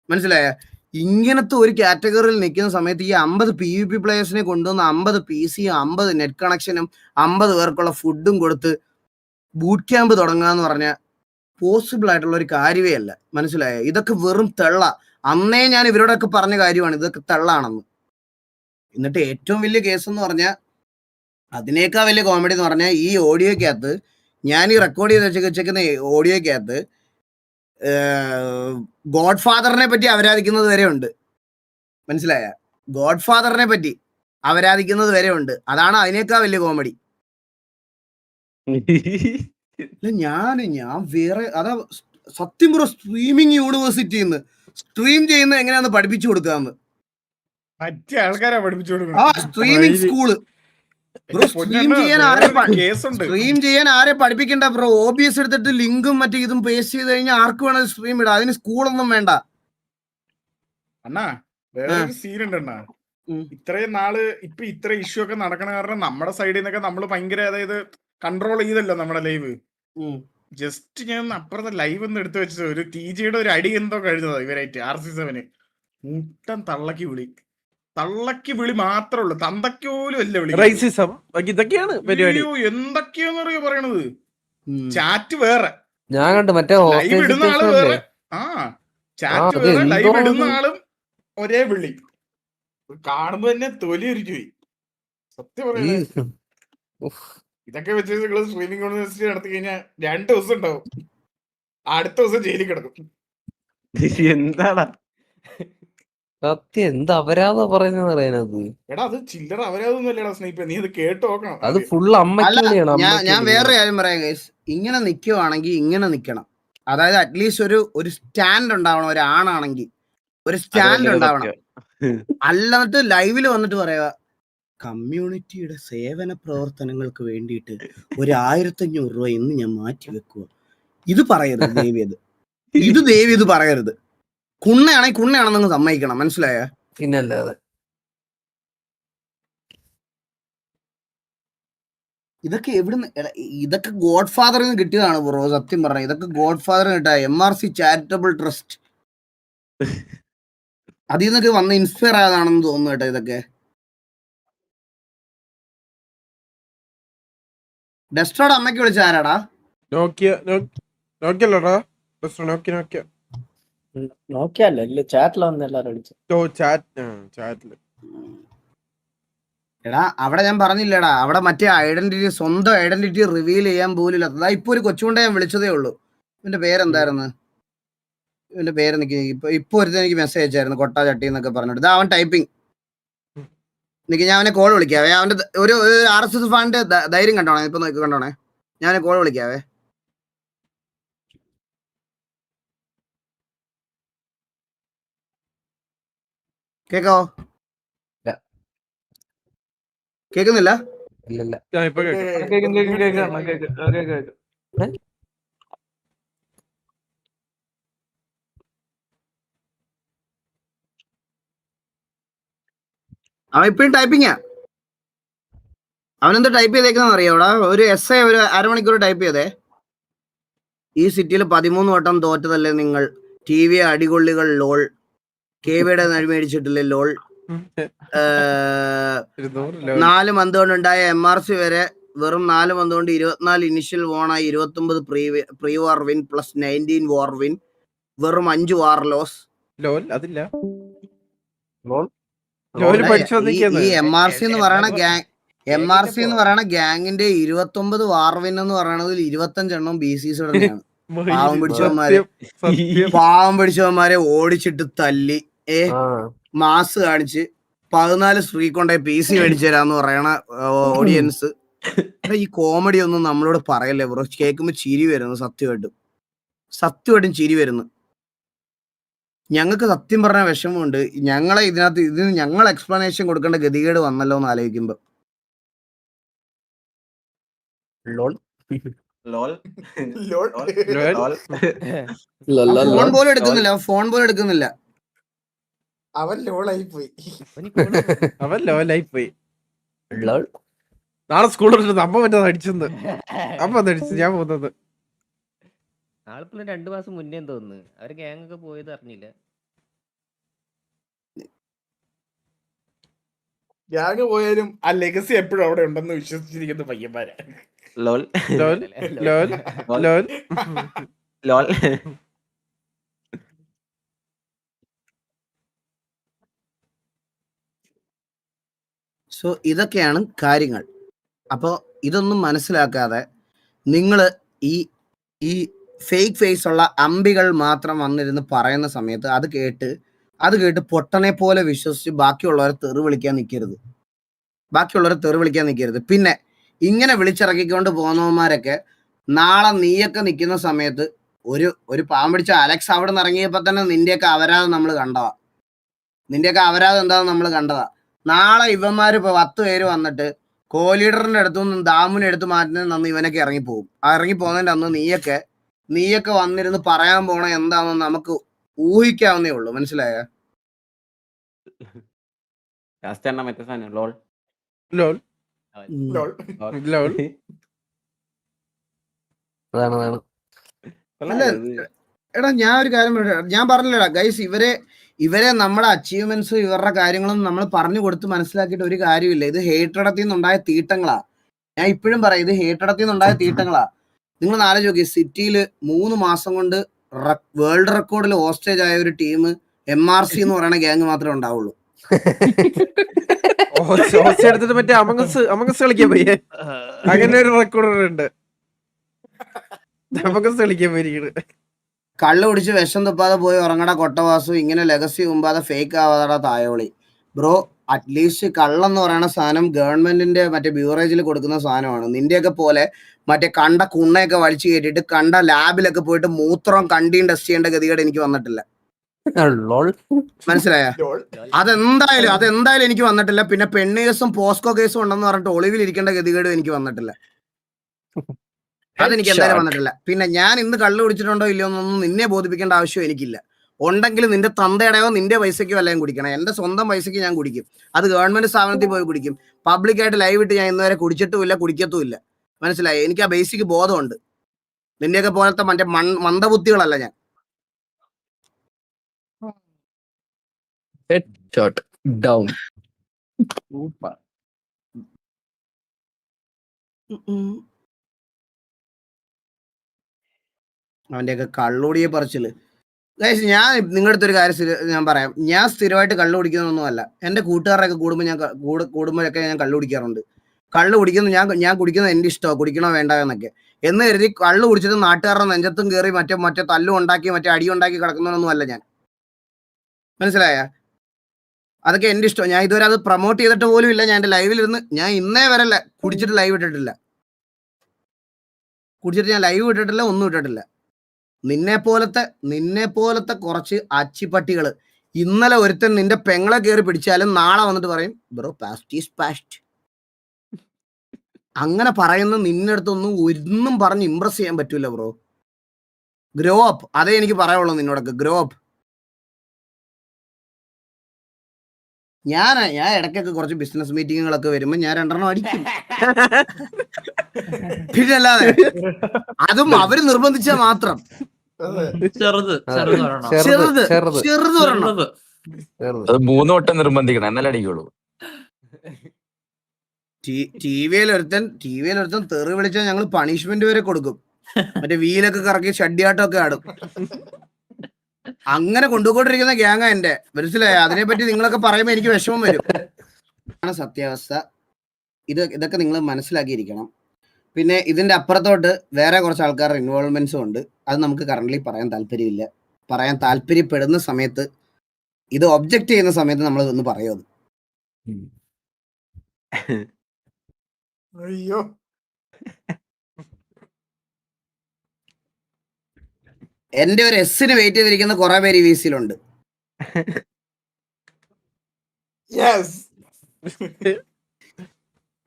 മനസ്സിലായ? ഇങ്ങനത്തെ ഒരു കാറ്റഗറിയിൽ നിൽക്കുന്ന സമയത്ത് ഈ 50 PvP പ്ലേയേഴ്സിനെ കൊണ്ടുവന്ന് 50 PCയും 50 നെറ്റ് കണക്ഷനും 50 പേർക്കുള്ള ഫുഡും കൊടുത്ത് ബൂട്ട് ക്യാമ്പ് തുടങ്ങാന്ന് പറഞ്ഞാൽ പോസിബിൾ ആയിട്ടുള്ള ഒരു കാര്യമേ അല്ല. മനസ്സിലായ? ഇതൊക്കെ വെറും തെള്ള. അന്നേ ഞാൻ ഇവരോടൊക്കെ പറഞ്ഞ കാര്യമാണ്, ഇതൊക്കെ തെള്ളാണെന്ന്. എന്നിട്ട് ഏറ്റവും വലിയ കേസ് എന്ന് പറഞ്ഞാൽ, അതിനേക്കാൾ വലിയ കോമഡി എന്ന് പറഞ്ഞാൽ, ഈ ഓഡിയോക്കകത്ത് ഞാൻ ഈ റെക്കോർഡ് ചെയ്ത് വെച്ചേക്കുന്ന ഓഡിയോക്കകത്ത് ഗോഡ് ഫാദറിനെ പറ്റി അവരാധിക്കുന്നത് വരെ ഉണ്ട്. മനസ്സിലായ? ഗോഡ് ഫാദറിനെ പറ്റി അവരാധിക്കുന്നത് വരെ ഉണ്ട്. അതാണ് അതിനേക്കാൾ വലിയ കോമഡി. ഞാൻ വേറെ അതാ സത്യം പറ, സ്ട്രീമിംഗ് യൂണിവേഴ്സിറ്റിന്ന് സ്ട്രീം ചെയ്യുന്ന എങ്ങനെയാന്ന് പഠിപ്പിച്ചു കൊടുക്കാന്ന്. മറ്റേ ആൾക്കാരാ പഠിപ്പിച്ചു കൊടുക്കണം. ആ സ്ട്രീമിംഗ് സ്കൂള് സ്ട്രീം ചെയ്യാൻ ആരെ പഠിപ്പിക്കണ്ട ബ്രോ. OBS എടുത്തിട്ട് ലിങ്കും മറ്റേ ഇതും പേസ്റ്റ് ചെയ്ത് കഴിഞ്ഞാൽ ആർക്ക് വേണമെങ്കിൽ സ്ട്രീം ഇടാം. അതിന് സ്കൂളൊന്നും വേണ്ട. അണ്ണാ വേറൊരു സീനുണ്ട് അണ്ണാ. ഇത്രയും നാള് ഇത്ര ഇഷ്യൂ ഒക്കെ നടക്കണ കാരണം നമ്മുടെ സൈഡിൽ നിന്നൊക്കെ നമ്മൾ ഭയങ്കര, അതായത് കൺട്രോൾ ചെയ്തല്ലോ നമ്മുടെ ലൈവ്. ജസ്റ്റ് ഞാൻ അപ്പുറത്തെ ലൈവ് ഒന്ന് എടുത്തു വെച്ചത് ഒരു TG-യുടെ ഒരു അടി എന്തോ കഴിഞ്ഞതാ ഇവരായിട്ട് RC7 മുട്ടൻ തള്ളക്കി വിളി മാത്രമേ ഉള്ളൂ, തന്തയ്ക്ക് പോലും അല്ല വിളി. റൈസിസം ഇതൊക്കെയാണ് പരിപാടി. എന്തൊക്കെയാന്നറിയോ പറയണത്. ചാറ്റ് വേറെ, ഞാൻ കണ്ടു മറ്റേ ലൈവ് ഇടുന്ന ആള് വേറെ. ചാറ്റ് വേറെ, ലൈവ് ഇടുന്ന ആളും ഒരേ വിളി. കാണുമ്പോ തന്നെ തൊലി ഒരുക്കി പോയി സത്യം പറയുന്നത്. ഇതൊക്കെ വെച്ച് നിങ്ങൾ സ്ട്രീമിംഗ് യൂണിവേഴ്സിറ്റി നടത്തി കഴിഞ്ഞാൽ 2 ദിവസം ഉണ്ടാവും, അടുത്ത ദിവസം ജയിലിൽ കിടക്കും. എന്താടാ സത്യം എന്ത് അപരാധം പറയുന്നത് അറിയാനത്. എടാ അത് ചില്ലറ അവരാതൊന്നും അല്ലടാ സ്നേഹിപ്പ, നീ അത് കേട്ട് നോക്കണം. അത് ഫുള്ള് അമ്മയ്ക്കാണ്. ഞാൻ വേറൊരു കാര്യം പറയാം ഗൈസ്, ഇങ്ങനെ നിക്കുവാണെങ്കിൽ ഇങ്ങനെ നിക്കണം. അതായത് അറ്റ്ലീസ്റ്റ് ഒരു സ്റ്റാൻഡ് ഉണ്ടാവണം. ഒരു ആണാണെങ്കിൽ ഒരു സ്റ്റാൻഡ് ഉണ്ടാവണം. അല്ലാണ്ട് ലൈവില് വന്നിട്ട് പറയാ കമ്മ്യൂണിറ്റിയുടെ സേവന പ്രവർത്തനങ്ങൾക്ക് വേണ്ടിയിട്ട് 1500 രൂപ ഇന്ന് ഞാൻ മാറ്റി വെക്കുക. ഇത് പറയരുത് ദേവിയത്, ഇത് പറയരുത്. കുണ്ണയാണെങ്കിൽ കുണ്ണയാണെന്ന് സമ്മതിക്കണം, മനസ്സിലായ? പിന്നല്ലാതെ ഇതൊക്കെ എവിടുന്ന്? ഇതൊക്കെ ഗോഡ് ഫാദറിൽ നിന്ന് കിട്ടിയതാണ് ബ്രോ, സത്യം പറഞ്ഞ. ഇതൊക്കെ ഗോഡ് ഫാദറിന് കിട്ടിയ MRC ചാരിറ്റബിൾ ട്രസ്റ്റ്, അതിൽ നിന്നൊക്കെ വന്ന് ഇൻസ്പയർ ആയതാണെന്ന് തോന്നുന്നു കേട്ടോ. ഇതൊക്കെ ഡെസ്ട്രോയുടെ അമ്മയ്ക്ക് വിളിച്ച ആരാടാ? എടാ അവിടെ ഞാൻ പറഞ്ഞില്ലടാ, അവിടെ മറ്റേ ഐഡന്റിറ്റി, സ്വന്തം ഐഡന്റിറ്റി റിവീൽ ചെയ്യാൻ പോലും ഇല്ലാത്തതാ. ഇപ്പൊ ഒരു കൊച്ചുകൊണ്ടേ ഞാൻ വിളിച്ചതേ ഉള്ളൂ. ഇവന്റെ പേരെന്തായിരുന്നു? ഇവന്റെ പേര് ഇപ്പൊ ഒരുത്തൻ എനിക്ക് മെസ്സേജ് അയച്ചായിരുന്നു, കൊട്ടാ ചട്ടി എന്നൊക്കെ പറഞ്ഞിട്ട്. ഇതാ അവൻ ടൈപ്പിംഗ്. എനിക്ക് ഞാൻ അവനെ കോൾ വിളിക്കാവേ. അവന്റെ ഒരു RSS ഫാനിന്റെ ധൈര്യം കണ്ടോണേ, ഇപ്പൊ നോക്കി കണ്ടോണേ. ഞാൻ കോൾ വിളിക്കാവേ. കേക്കോ? കേക്കുന്നില്ല? ഇല്ലല്ല. അവൻ ഇപ്പഴും ടൈപ്പിങ്ങാ. അവനെന്താ ടൈപ്പ് ചെയ്തേക്കുന്ന അറിയാവൂടാ? ഒരു essay ഒരു അരമണിക്കൂർ ടൈപ്പ് ചെയ്തേ. ഈ സിറ്റിയിൽ 13 വട്ടം തോറ്റതല്ലേ നിങ്ങൾ? TV അടികൊള്ളികൾ ലോൾ. KVയുടെ നഴി മേടിച്ചിട്ടില്ലേ ലോൾ. 4 മന്ത് കൊണ്ടുണ്ടായ MRC വരെ വെറും 4 മന്ത് കൊണ്ട് 24 ഇനിഷ്യൽ വോണായി, 29 pre war win plus 19 war win, വെറും 5 വാർ ലോസ്. അതില്ല ഈ MRC എന്ന് പറയണ ഗ്യാങ്ങിന്റെ 29 വാർ വിൻ എന്ന് പറയണതിൽ 25 എണ്ണം BCs തന്നെയാണ്. പാവം പിടിച്ചവന്മാരെ ഓടിച്ചിട്ട് തല്ലി മാസ് കാണിച്ച് 14 സ്ത്രീ കൊണ്ടേ PC മേടിച്ചു തരാന്ന് പറയണ ഓഡിയൻസ്. ഈ കോമഡി ഒന്നും നമ്മളോട് പറയല്ലേ ബ്രോ. കേൾക്കുമ്പോ ചിരി വരുന്നു, സത്യമായിട്ടും ചിരി വരുന്നു. ഞങ്ങൾക്ക് സത്യം പറഞ്ഞ വിഷമമുണ്ട്. ഞങ്ങളെ ഇതിന് ഞങ്ങൾ എക്സ്പ്ലനേഷൻ കൊടുക്കേണ്ട ഗതികേട് വന്നല്ലോ എന്ന് ആലോചിക്കുമ്പോ. ഫോൺ പോലും എടുക്കുന്നില്ല. അവൻ ലോളായി പോയി. നാളെ സ്കൂളിൽ അമ്മ മറ്റേ അടിച്ചെന്ന് ഞാൻ പോകുന്നത്. ആളിപ്പോ 2 മാസം മുന്നേ തോന്നുന്നു അവര് ഗ്യാങ് ഒക്കെ പോയത് അറിഞ്ഞില്ല. ഗ്യാങ് പോയാലും ആ ലെഗസി എപ്പോഴും അവിടെ ഉണ്ടെന്ന് വിശ്വസിച്ചിരിക്കുന്ന പയ്യന്മാരാ. സോ ഇതൊക്കെയാണ് കാര്യങ്ങൾ. അപ്പോൾ ഇതൊന്നും മനസ്സിലാക്കാതെ നിങ്ങൾ ഈ ഫേക്ക് ഫേസ് ഉള്ള അമ്പികൾ മാത്രം വന്നിരുന്ന് പറയുന്ന സമയത്ത് അത് കേട്ട് പൊട്ടനെ പോലെ വിശ്വസിച്ച് ബാക്കിയുള്ളവരെ തെറി വിളിക്കാൻ നിൽക്കരുത്. പിന്നെ ഇങ്ങനെ വിളിച്ചിറക്കിക്കൊണ്ട് പോകുന്നവന്മാരൊക്കെ നാളെ നീയൊക്കെ നിൽക്കുന്ന സമയത്ത് ഒരു പാവം പിടിച്ച അലക്സ് അവിടെ നിന്ന് ഇറങ്ങിയപ്പോ തന്നെ നിന്റെയൊക്കെ അപരാധം നമ്മൾ കണ്ടതാ. എന്താണെന്ന് നമ്മൾ കണ്ടതാ. നാളെ ഇവന്മാര് 10 പേര് വന്നിട്ട് കോലീഡറിന്റെ അടുത്തുനിന്നും ദാമുനെ എടുത്ത് മാറ്റുന്നതിന് അന്ന് ഇവനൊക്കെ ഇറങ്ങിപ്പോകും. ഇറങ്ങിപ്പോകുന്നതിന്റെ അന്ന് നീയൊക്കെ വന്നിരുന്ന് പറയാൻ പോണ എന്താണെന്ന് നമുക്ക് ഊഹിക്കാവുന്നേ ഉള്ളൂ. മനസ്സിലായ? അതാണ് അല്ല എടാ ഞാൻ ഒരു കാര്യം പറയട്ടെ. ഞാൻ പറഞ്ഞില്ലടാ ഗൈസ്, ഇവരെ നമ്മുടെ അച്ചീവ്മെന്റ്സ് ഇവരുടെ കാര്യങ്ങളും നമ്മൾ പറഞ്ഞു കൊടുത്ത് മനസ്സിലാക്കിയിട്ട് ഒരു കാര്യമില്ല. ഇത് ഹേറ്റടത്തിൽ നിന്നുണ്ടായ തീട്ടങ്ങളാ. ഞാൻ ഇപ്പോഴും പറയാം, ഇത് ഹേറ്റടത്തിൽ നിന്നുണ്ടായ തീട്ടങ്ങളാ. നിങ്ങൾ ആലോചിച്ച് നോക്കി, സിറ്റിയിൽ 3 മാസം കൊണ്ട് വേൾഡ് റെക്കോർഡിൽ ഹോസ്റ്റേജ് ആയ ഒരു ടീം MRC എന്ന് പറയുന്ന ഗ്യാങ് മാത്രമേ ഉണ്ടാവുള്ളൂ. എടുത്തിട്ട് മറ്റേ അമംഗസ് കളിക്കാൻ പോയി. അങ്ങനെ ഒരു റെക്കോർഡ് ഉണ്ട്. അമംഗസ് കളിക്കാൻ പോയിരിക്കുന്നത്. കള്ളു കുടിച്ച് വിഷം തുപ്പാതെ പോയി ഉറങ്ങട കൊട്ടവാസു, ഇങ്ങനെ ലെഗസി മുമ്പാതെ ഫേക്ക് ആവാതെ തായോളി. ബ്രോ, അറ്റ്ലീസ്റ്റ് കള്ളെന്ന് പറയുന്ന സാധനം ഗവൺമെന്റിന്റെ മറ്റേ ബ്യൂറേജിൽ കൊടുക്കുന്ന സാധനമാണ്. നിന്റെയൊക്കെ പോലെ മറ്റേ കണ്ട കുണ്ണയൊക്കെ വലിച്ചു കയറ്റിയിട്ട് കണ്ട ലാബിലൊക്കെ പോയിട്ട് മൂത്രം കണ്ടിയും ടെസ്റ്റ് ചെയ്യേണ്ട ഗതികേട് എനിക്ക് വന്നിട്ടില്ല. മനസ്സിലായ? അതെന്തായാലും എനിക്ക് വന്നിട്ടില്ല. പിന്നെ പെണ്ണ് കേസും പോസ്കോ കേസും ഉണ്ടെന്ന് പറഞ്ഞിട്ട് ഒളിവിൽ ഇരിക്കേണ്ട ഗതികേടും എനിക്ക് വന്നിട്ടില്ല. അതെനിക്ക് എന്തായാലും വന്നിട്ടില്ല. പിന്നെ ഞാൻ ഇന്ന് കള്ളു കുടിച്ചിട്ടുണ്ടോ ഇല്ലയോ എന്നൊന്നും നിന്നെ ബോധിപ്പിക്കേണ്ട ആവശ്യം എനിക്കില്ല. ഉണ്ടെങ്കിൽ നിന്റെ തന്തയുടെയോ നിന്റെ പൈസയ്ക്കോ എല്ലാം കുടിക്കണം. എന്റെ സ്വന്തം പൈസയ്ക്ക് ഞാൻ കുടിക്കും. അത് ഗവൺമെന്റ് സ്ഥാപനത്തിൽ പോയി കുടിക്കും. പബ്ലിക്കായിട്ട് ലൈവ് ഇട്ട് ഞാൻ ഇന്നുവരെ കുടിച്ചിട്ടുമില്ല, കുടിക്കത്തുമില്ല. മനസ്സിലായി? എനിക്ക് ആ ബേസിക് ബോധമുണ്ട്. നിന്റെയൊക്കെ പോലത്തെ മറ്റേ മന്ദബുദ്ധികളല്ല ഞാൻ. ഡൗൺ. അവന്റെയൊക്കെ കള്ളുടിയെ പറിച്ചില്. ഞാൻ നിങ്ങളുടെ അടുത്തൊരു കാര്യം ഞാൻ പറയാം. ഞാൻ സ്ഥിരമായിട്ട് കള്ളു കുടിക്കുന്നൊന്നും അല്ല. എന്റെ കൂട്ടുകാരൊക്കെ കൂടുമ്പോഴൊക്കെ ഞാൻ കള്ളു കുടിക്കാറുണ്ട്. കള്ളു കുടിക്കുന്നത് ഞാൻ കുടിക്കുന്നത് എന്റെ ഇഷ്ടമാണ്, കുടിക്കണോ വേണ്ട എന്നൊക്കെ എന്ന് കരുതി കള്ളു കുടിച്ചിട്ട് നാട്ടുകാരുടെ നെഞ്ചത്തും കയറി മറ്റേ തല്ലും ഉണ്ടാക്കി മറ്റേ അടി ഉണ്ടാക്കി കിടക്കുന്നതൊന്നും അല്ല ഞാൻ. മനസ്സിലായ? അതൊക്കെ എന്റെ ഇഷ്ടം. ഞാൻ ഇതുവരെ അത് പ്രൊമോട്ട് ചെയ്തിട്ട് പോലും ഇല്ല. ഞാൻ എന്റെ ലൈവിലിരുന്ന് ഞാൻ ഇന്നേ വരെ കുടിച്ചിട്ട് ലൈവ് ഇട്ടിട്ടില്ല. ഞാൻ ലൈവ് ഇട്ടിട്ടില്ല, ഒന്നും ഇട്ടിട്ടില്ല. നിന്നെ പോലത്തെ കുറച്ച് അച്ചിപ്പട്ടികള് ഇന്നലെ ഒരുത്തൻ നിന്റെ പെങ്ങളെ കയറി പിടിച്ചാലും നാളെ വന്നിട്ട് പറയും ബ്രോ പാസ്റ്റ് ഈസ് പാസ്റ്റ്. അങ്ങനെ പറയുന്ന നിന്റെ അടുത്തൊന്നും ഒന്നും പറഞ്ഞ് ഇംപ്രസ് ചെയ്യാൻ പറ്റൂല ബ്രോ. Grow up. അതേ എനിക്ക് പറയാനുള്ളൂ നിന്നോടൊക്കെ. Grow up. ഞാൻ ഇടയ്ക്കൊക്കെ കുറച്ച് ബിസിനസ് മീറ്റിങ്ങുകളൊക്കെ വരുമ്പോൾ ഞാൻ 2 അടിക്കും. പിന്നെ അല്ലാതെ അതും അവര് നിർബന്ധിച്ചാൽ മാത്രം. ചെറുത് ഒരെണ്ണം. 3 വട്ടം നിർബന്ധിക്കണം, എന്നാലേ അടിക്കുള്ളൂ. ടിവിയിൽ ഒരുത്തൻ തെറി വിളിച്ചാൽ ഞങ്ങൾ പണിഷ്മെന്റ് വരെ കൊടുക്കും. മറ്റേ വീലൊക്കെ കറക്കി ഷഡ്യാട്ടമൊക്കെ ആടും. അങ്ങനെ കൊണ്ടുപോയിട്ടിരിക്കുന്ന ഗ്യാങ്ങാ എന്റെ. മനസ്സിലായ? അതിനെപ്പറ്റി നിങ്ങളൊക്കെ പറയുമ്പോൾ എനിക്ക് വിഷമം വരും. ആണ് സത്യാവസ്ഥ. ഇതൊക്കെ നിങ്ങൾ മനസ്സിലാക്കിയിരിക്കണം. പിന്നെ ഇതിന്റെ അപ്പുറത്തോട്ട് വേറെ കുറച്ച് ആൾക്കാരുടെ ഇൻവോൾവ്മെന്റ്സും ഉണ്ട്. അത് നമുക്ക് കറന്റ്ലി പറയാൻ താല്പര്യമില്ല. പറയാൻ താല്പര്യപ്പെടുന്ന സമയത്ത്, ഇത് ഒബ്ജക്റ്റ് ചെയ്യുന്ന സമയത്ത് നമ്മൾ ഇതൊന്ന് പറയും. അയ്യോ, എന്റെ ഒരു എസ്സിന് വെയിറ്റ് ചെയ്തിരിക്കുന്ന കുറെ പേര് ഈ വീസിലുണ്ട്.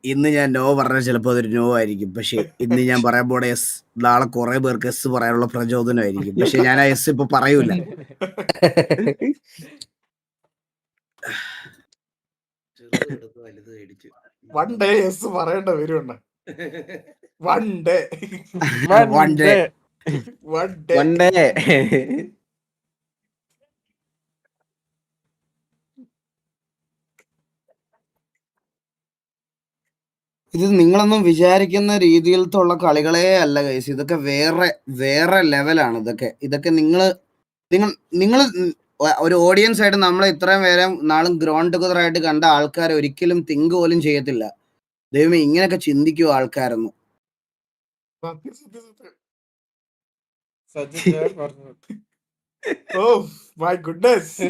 ഇന്ന് ഞാൻ നോ പറഞ്ഞാൽ ചിലപ്പോൾ അതൊരു നോ ആയിരിക്കും. പക്ഷെ ഇന്ന് ഞാൻ പറയാൻ പോണ എസ് നാളെ കുറെ പേർക്ക് എസ് പറയാനുള്ള പ്രചോദനമായിരിക്കും. പക്ഷെ ഞാൻ ആ എസ് ഇപ്പൊ പറയൂല. വൺ ഡേ എസ് പറയേണ്ട വരുമുണ്ട്. വൺ ഡേ ഇത് നിങ്ങളൊന്നും വിചാരിക്കുന്ന രീതിയിലത്തുള്ള കളികളേ അല്ല ഗൈസ്. ഇതൊക്കെ വേറെ ലെവലാണ്. ഇതൊക്കെ നിങ്ങൾ ഒരു ഓഡിയൻസ് ആയിട്ട് നമ്മളെ ഇത്രയും പേരെ നാളും ഗ്രൗണ്ട് ടുഗദർ ആയിട്ട് കണ്ട ആൾക്കാർ ഒരിക്കലും തിങ്ക് പോലും ചെയ്യത്തില്ല. ദൈവമേ, ഇങ്ങനെയൊക്കെ ചിന്തിക്കുവോ ആൾക്കാരൊന്നും? Oh my goodness.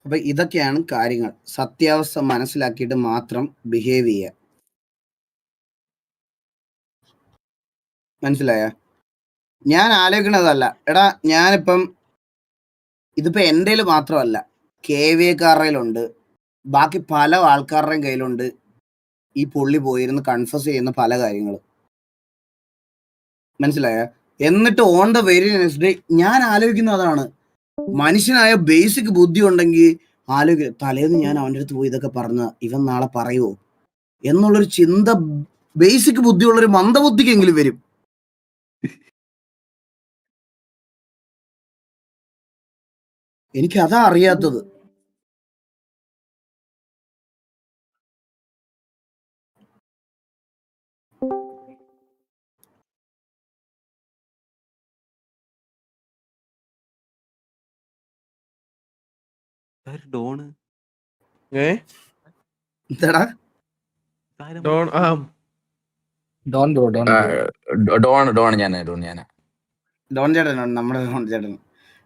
അപ്പൊ ഇതൊക്കെയാണ് കാര്യങ്ങൾ. സത്യാവസ്ഥ മനസ്സിലാക്കിയിട്ട് മാത്രം ബിഹേവ് ചെയ്യുക. മനസ്സിലായ? ഞാൻ ആലോചിക്കണതല്ല. എടാ, ഞാനിപ്പം ഇതിപ്പോ എൻ്റെ മാത്രമല്ല, KVAക്കാരുടെയിലുണ്ട്, ബാക്കി പല ആൾക്കാരുടെയും കയ്യിലുണ്ട് ഈ പുള്ളി പോയിരുന്ന് കൺഫസ് ചെയ്യുന്ന പല കാര്യങ്ങളും. മനസ്സിലായ? എന്നിട്ട് on the very next day ഞാൻ ആലോചിക്കുന്ന അതാണ്, മനുഷ്യനായ ബേസിക് ബുദ്ധി ഉണ്ടെങ്കിൽ ആലോചിക്കുക, തലേന്ന് ഞാൻ അവൻ്റെ അടുത്ത് പോയി ഇതൊക്കെ പറഞ്ഞ ഇവൻ നാളെ പറയുമോ എന്നുള്ളൊരു ചിന്ത ബേസിക് ബുദ്ധിയുള്ളൊരു മന്ദബുദ്ധിക്കെങ്കിലും വരും. എനിക്ക് അതാ അറിയാത്തത്. ഡോണ് എന്താടാ ഡോൺ ബ്രോ ഡോൺ ഞാനാ ഡോൺ ചേട്ടനാണ് നമ്മുടെ ഡോൺ ചേട്ടൻ.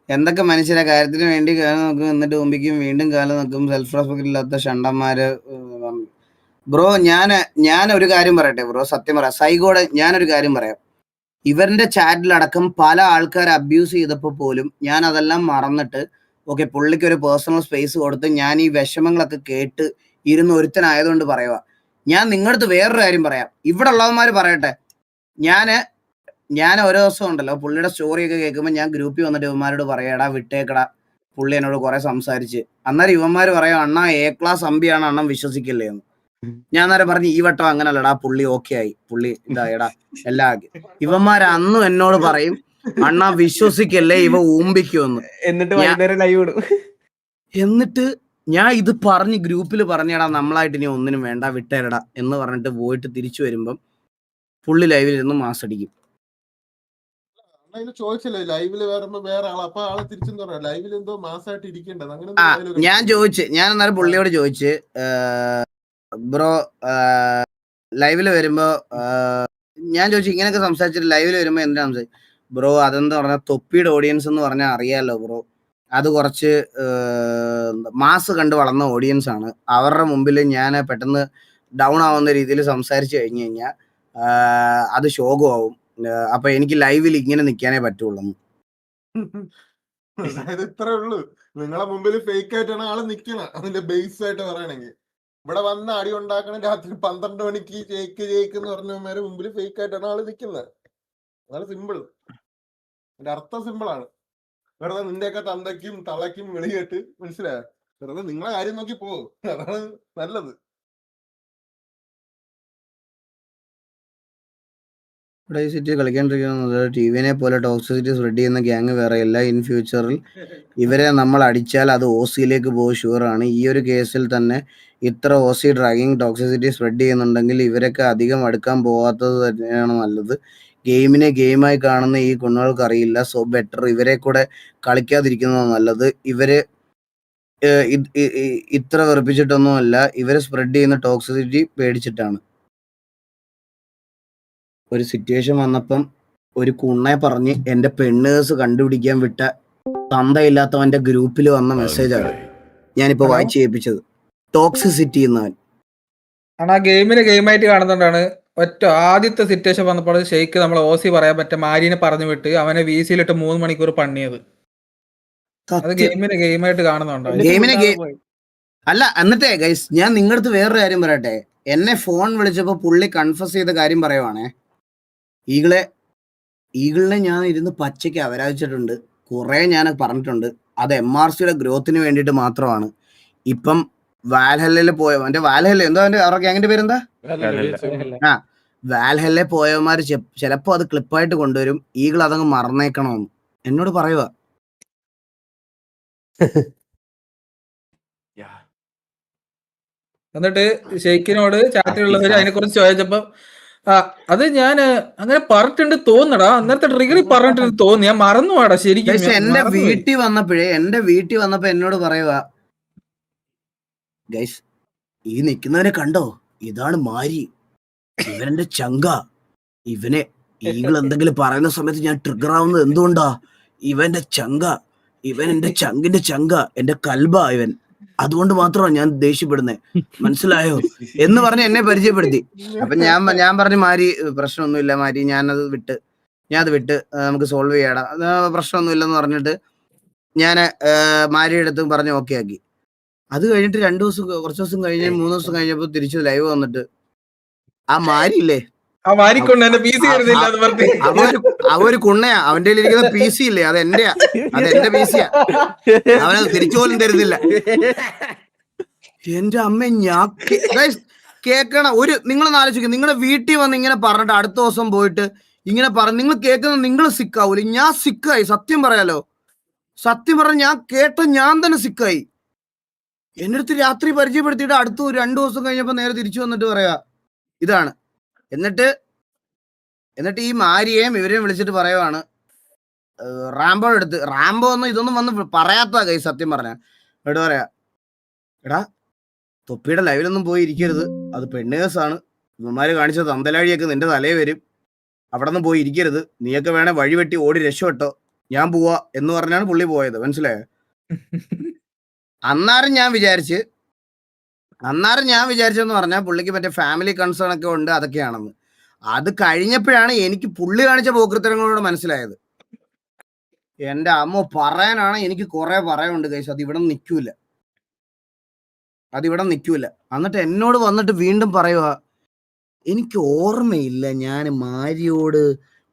എന്തൊക്കെ മനുഷ്യരെ കാര്യത്തിന് വേണ്ടി കാലം നോക്കും, എന്നിട്ട് മുമ്പിക്കും വീണ്ടും കാലം നോക്കും, സെൽഫ് റെസ്പെക്ട് ഇല്ലാത്ത ഷണ്ടന്മാര്. ബ്രോ ഞാൻ ഒരു കാര്യം പറയട്ടെ ബ്രോ, സത്യം പറയാം സൈഗോടെ ഞാനൊരു കാര്യം പറയാം. ഇവരുടെ ചാറ്റിലടക്കം പല ആൾക്കാർ അബ്യൂസ് ചെയ്തപ്പോൾ പോലും ഞാൻ അതെല്ലാം മറന്നിട്ട് ഓക്കെ പുള്ളിക്ക് ഒരു പേഴ്സണൽ സ്പേസ് കൊടുത്ത് ഞാൻ ഈ വിഷമങ്ങളൊക്കെ കേട്ട് ഇരുന്ന് ഒരുത്തനായതുകൊണ്ട് പറയുക. ഞാൻ നിങ്ങളുടെ അടുത്ത് വേറൊരു കാര്യം പറയാം, ഇവിടെ ഉള്ളവന്മാർ പറയട്ടെ. ഞാൻ ഓരോ ദിവസം ഉണ്ടല്ലോ പുള്ളിയുടെ സ്റ്റോറിയൊക്കെ കേൾക്കുമ്പോൾ ഞാൻ ഗ്രൂപ്പിൽ വന്നിട്ട് ഇവന്മാരോട് പറയാടാ വിട്ടേക്കടാ, പുള്ളി എന്നോട് കുറെ സംസാരിച്ച്. അന്നേരം ഇവന്മാർ പറയാം അണ്ണാ എ ക്ലാസ് അമ്പിയാണ്, അണ്ണൻ വിശ്വസിക്കില്ലേ എന്ന്. ഞാൻ നേരെ പറഞ്ഞു ഈ വട്ടം അങ്ങനല്ലടാ, പുള്ളി ഓക്കെ ആയി, പുള്ളി ഇതായടാ എല്ലാം ആക്കി. ഇവന്മാർ അന്നും എന്നോട് പറയും അണ്ണാ വിശ്വസിക്കല്ലേ ഇവ ഊമ്പിക്കുമെന്ന്. എന്നിട്ട് ഞാൻ ഇത് പറഞ്ഞ് ഗ്രൂപ്പിൽ പറഞ്ഞടാ നമ്മളായിട്ട് ഇനി ഒന്നിനും വേണ്ട വിട്ടേരടാ എന്ന് പറഞ്ഞിട്ട് പോയിട്ട് തിരിച്ചു വരുമ്പം പുള്ളി ലൈവിലിരുന്ന് മാസടിക്കും. ചോദിച്ചില്ലേ ലൈവില് വരുമ്പോ വേറെ ആള്, അപ്പൊ ആളെ തിരിച്ചെന്ന് പറയാം ലൈവിൽ എന്തോ മാസമായിട്ട് ഇരിക്കേണ്ടത് അങ്ങനെ. ഞാൻ അന്നേരം പുള്ളിയോട് ചോദിച്ച് ബ്രോ ലൈവില് വരുമ്പോ ഞാൻ ചോദിച്ചു ഇങ്ങനെയൊക്കെ സംസാരിച്ചിട്ട് ലൈവില് വരുമ്പോ എന്താ സംസാരിച്ചു ബ്രോ? അതെന്താ പറഞ്ഞാൽ തൊപ്പിയുടെ ഓഡിയൻസ് എന്ന് പറഞ്ഞാൽ അറിയാലോ ബ്രോ, അത് കുറച്ച് മാസ് കണ്ട് വളർന്ന ഓഡിയൻസ് ആണ്. അവരുടെ മുമ്പിൽ ഞാൻ പെട്ടെന്ന് ഡൗൺ ആവുന്ന രീതിയിൽ സംസാരിച്ചു കഴിഞ്ഞു കഴിഞ്ഞാൽ അത് ശോകമാവും. അപ്പൊ എനിക്ക് ലൈവിൽ ഇങ്ങനെ നിൽക്കാനേ പറ്റുള്ളൂ. അതായത് ഇത്രേ ഉള്ളൂ, നിങ്ങളെ മുമ്പിൽ ഫേക്ക് ആയിട്ടാണ് ആള് നിക്കണം. അതിന്റെ ബേസ് ആയിട്ട് പറയണെങ്കിൽ ഇവിടെ വന്ന് അടി ഉണ്ടാക്കണം രാത്രി 12 മണിക്ക് ജയിക്ക് എന്ന് പറഞ്ഞവന്മാരെ മുമ്പിൽ ഫേക്ക് ആയിട്ടാണ് ആള് നിക്കുന്നത്. അതാണ് സിമ്പിൾ, അതിന്റെ അർത്ഥം സിമ്പിളാണ്. വെറുതെ നിന്റെയൊക്കെ തന്തയ്ക്കും തളയ്ക്കും വിളികേട്ട് മനസ്സിലായോ, വെറുതെ നിങ്ങളെ കാര്യം നോക്കി പോകും, അതാണ് നല്ലത്. സിറ്റി കളിക്കാണ്ടിരിക്കുന്നത് ടിവിനെ പോലെ ടോക്സിസിറ്റി സ്പ്രെഡ് ചെയ്യുന്ന ഗ്യാങ് വേറെ അല്ല. ഇൻ ഫ്യൂച്ചറിൽ ഇവരെ നമ്മൾ അടിച്ചാൽ അത് OC-യിലേക്ക് പോകും ഷുവറാണ്. ഈ ഒരു കേസിൽ തന്നെ ഇത്ര OC ഡ്രാഗിങ് ടോക്സിസിറ്റി സ്പ്രെഡ് ചെയ്യുന്നുണ്ടെങ്കിൽ ഇവരൊക്കെ അധികം അടുക്കാൻ പോകാത്തത് തന്നെയാണ് നല്ലത്. ഗെയിമിനെ ഗെയിമായി കാണുന്ന ഈ കുണ്ണുകൾക്ക് അറിയില്ല. സോ ബെറ്റർ ഇവരെ കൂടെ കളിക്കാതിരിക്കുന്നതാണ് നല്ലത്. ഇവര് ഇത്ര വെറുപ്പിച്ചിട്ടൊന്നുമല്ല, ഇവരെ സ്പ്രെഡ് ചെയ്യുന്ന ടോക്സിസിറ്റി പേടിച്ചിട്ടാണ്. ഒരു സിറ്റുവേഷൻ വന്നപ്പം ഒരു കുണ്ണെ പറഞ്ഞ് എന്റെ പെണ്ണേഴ്സ് കണ്ടുപിടിക്കാൻ വിട്ട തന്തയില്ലാത്തവന്റെ ഗ്രൂപ്പിൽ വന്ന മെസ്സേജാണ് ഞാനിപ്പോ വായിച്ച് കേൾപ്പിച്ചത്. ടോക്സിസിറ്റി എന്നവൻ ആ ഗെയിമിനെ ഗെയിമായിട്ട് കാണുന്നതുകൊണ്ടാണ് ആദ്യത്തെ സിറ്റുവേഷൻ വന്നപ്പോൾ ഷെയ്ക്ക് നമ്മൾ OC പറയാൻ പറ്റ മാരീനെ പറഞ്ഞു വിട്ട് അവനെ VC-യിലിട്ട് 3 മണിക്കൂർ പണിയത്. അത് ഗെയിമിനെ ഗെയിമായിട്ട് കാണുന്നുണ്ടോ? അല്ല. എന്നിട്ടേ ഗൈസ് ഞാൻ നിങ്ങളുടെ അടുത്ത് വേറൊരു കാര്യം പറയട്ടെ. എന്നെ ഫോൺ വിളിച്ചപ്പോ പുള്ളി കൺഫസ് ചെയ്ത കാര്യം പറയുവാണേ. ഈഗിളിനെ ഞാൻ ഇരുന്ന് പച്ചയ്ക്ക് അവരാധിച്ചിട്ടുണ്ട്, കുറെ ഞാൻ പറഞ്ഞിട്ടുണ്ട്. അത് MRCയുടെ ഗ്രോത്തിന് വേണ്ടിയിട്ട് മാത്രമാണ്. ഇപ്പം വാൽഹല്ലയിൽ പോയ എന്റെ വാൽഹല്ല എന്തോ അവരുടെ ഗ്യാങ്ങിന്റെ പേരെന്താ വാൽഹല്ലെ പോയവന്മാര് ചിലപ്പോ അത് ക്ലിപ്പായിട്ട് കൊണ്ടുവരും. ഈഗിൾ അതങ്ങ് മറന്നേക്കണമെന്ന് എന്നോട് പറയുക. എന്നിട്ട് ഷെയ്ക്കിനോട് ചാറ്റിലുള്ളവര് അതിനെ കുറിച്ച് ചോദിച്ചപ്പോ അത് ഞാൻ അങ്ങനെ പറഞ്ഞിട്ടുണ്ട് തോന്നടാ, അന്നേരത്തെ ട്രിഗറിൽ പറഞ്ഞിട്ടുണ്ട് തോന്നി, ഞാൻ മറന്നു പാടാ ശരിക്കും. എന്റെ വീട്ടിൽ വന്നപ്പോ എന്നോട് പറയുക ഗൈസ് ഈ നിൽക്കുന്നവനെ കണ്ടോ, ഇതാണ് മാരി, ഇവനെന്റെ ചങ്ക, ഇവനെ ഈഗിൾ എന്തെങ്കിലും പറയുന്ന സമയത്ത് ഞാൻ ട്രിഗർ ആവുന്നത് എന്തുകൊണ്ടാ, ഇവന്റെ ചങ്ക, ഇവൻ എന്റെ ചങ്കിന്റെ ചങ്ക, എന്റെ കൽബ ഇവൻ, അതുകൊണ്ട് മാത്രമാണ് ഞാൻ ദേഷ്യപ്പെടുന്നത്, മനസ്സിലായോ എന്ന് പറഞ്ഞ് എന്നെ പരിചയപ്പെടുത്തി. അപ്പൊ ഞാൻ പറഞ്ഞു മാരി പ്രശ്നമൊന്നുമില്ല മാരി, ഞാനത് വിട്ട് നമുക്ക് സോൾവ് ചെയ്യാടാ, പ്രശ്നമൊന്നുമില്ലെന്ന് പറഞ്ഞിട്ട് ഞാൻ മാരിയുടെ അടുത്ത് പറഞ്ഞ് ഓക്കെ ആക്കി. അത് കഴിഞ്ഞിട്ട് കുറച്ച് ദിവസം കഴിഞ്ഞ് 3 ദിവസം കഴിഞ്ഞപ്പോൾ തിരിച്ചു ലൈവ് വന്നിട്ട് ആ മാരി ഇല്ലേ ആ മാരിക്കൊണ്ട് എന്റെ PC വരുന്നില്ല എന്ന് പറഞ്ഞ്. അവര് കുണ്ണയാ, അവന്റെ ഇരിക്കുന്ന PC ഇല്ലേ, അത് എന്റെ PC-യാ. അവനത് തിരിച്ചു പോലും തരുന്നില്ല. എന്റെ അമ്മ ഞാൻ കേക്കണം. നിങ്ങളൊന്ന് ആലോചിക്കുക, നിങ്ങളുടെ വീട്ടിൽ വന്ന് ഇങ്ങനെ പറഞ്ഞിട്ട് അടുത്ത ദിവസം പോയിട്ട് ഇങ്ങനെ പറഞ്ഞു, നിങ്ങൾ കേൾക്കുന്ന നിങ്ങൾ സിക്കാവൂല. ഞാൻ സിക്കായി, സത്യം പറയാലോ. സത്യം പറഞ്ഞ ഞാൻ തന്നെ സിക്കായി. എന്റെ അടുത്ത് രാത്രി പരിചയപ്പെടുത്തിയിട്ട് അടുത്ത 2 ദിവസം കഴിഞ്ഞപ്പോ നേരെ തിരിച്ചു വന്നിട്ട് പറയാ ഇതാണ്. എന്നിട്ട് ഈ മാരിയെയും ഇവരെയും വിളിച്ചിട്ട് പറയുവാണ് റാംബോ എടുത്ത്. റാംബോ ഒന്നും ഇതൊന്നും വന്ന് പറയാത്ത കൈ സത്യം പറഞ്ഞ. എന്നിട്ട് പറയാ, എടാ തൊപ്പിയുടെ ലൈവിലൊന്നും പോയി ഇരിക്കരുത്, അത് പെണ്ണേഴ്സാണ്, ഇവന്മാര് കാണിച്ച തന്തലാഴിയൊക്കെ നിന്റെ തലയിൽ വരും, അവിടെ നിന്ന് പോയി ഇരിക്കരുത്, നീയൊക്കെ വേണേ വഴിവെട്ടി ഓടി രക്ഷപ്പെട്ടോ, ഞാൻ പോവാ എന്ന് പറഞ്ഞാണ് പുള്ളി പോയത്. മനസ്സിലായോ? അന്നേരം ഞാൻ വിചാരിച്ചെന്ന് പറഞ്ഞാൽ പുള്ളിക്ക് മറ്റേ ഫാമിലി കൺസേൺ ഒക്കെ ഉണ്ട്, അതൊക്കെയാണെന്ന്. അത് കഴിഞ്ഞപ്പോഴാണ് എനിക്ക് പുള്ളി കാണിച്ച പോക്കൃത്തരങ്ങളോട് മനസ്സിലായത്. എന്റെ അമ്മ പറയാനാണ് എനിക്ക് കുറെ പറയാനുണ്ട് കൈസ്. അതിവിടെ നിൽക്കൂല. എന്നിട്ട് എന്നോട് വന്നിട്ട് വീണ്ടും പറയുക, എനിക്ക് ഓർമ്മയില്ല ഞാൻ മാരിയോട്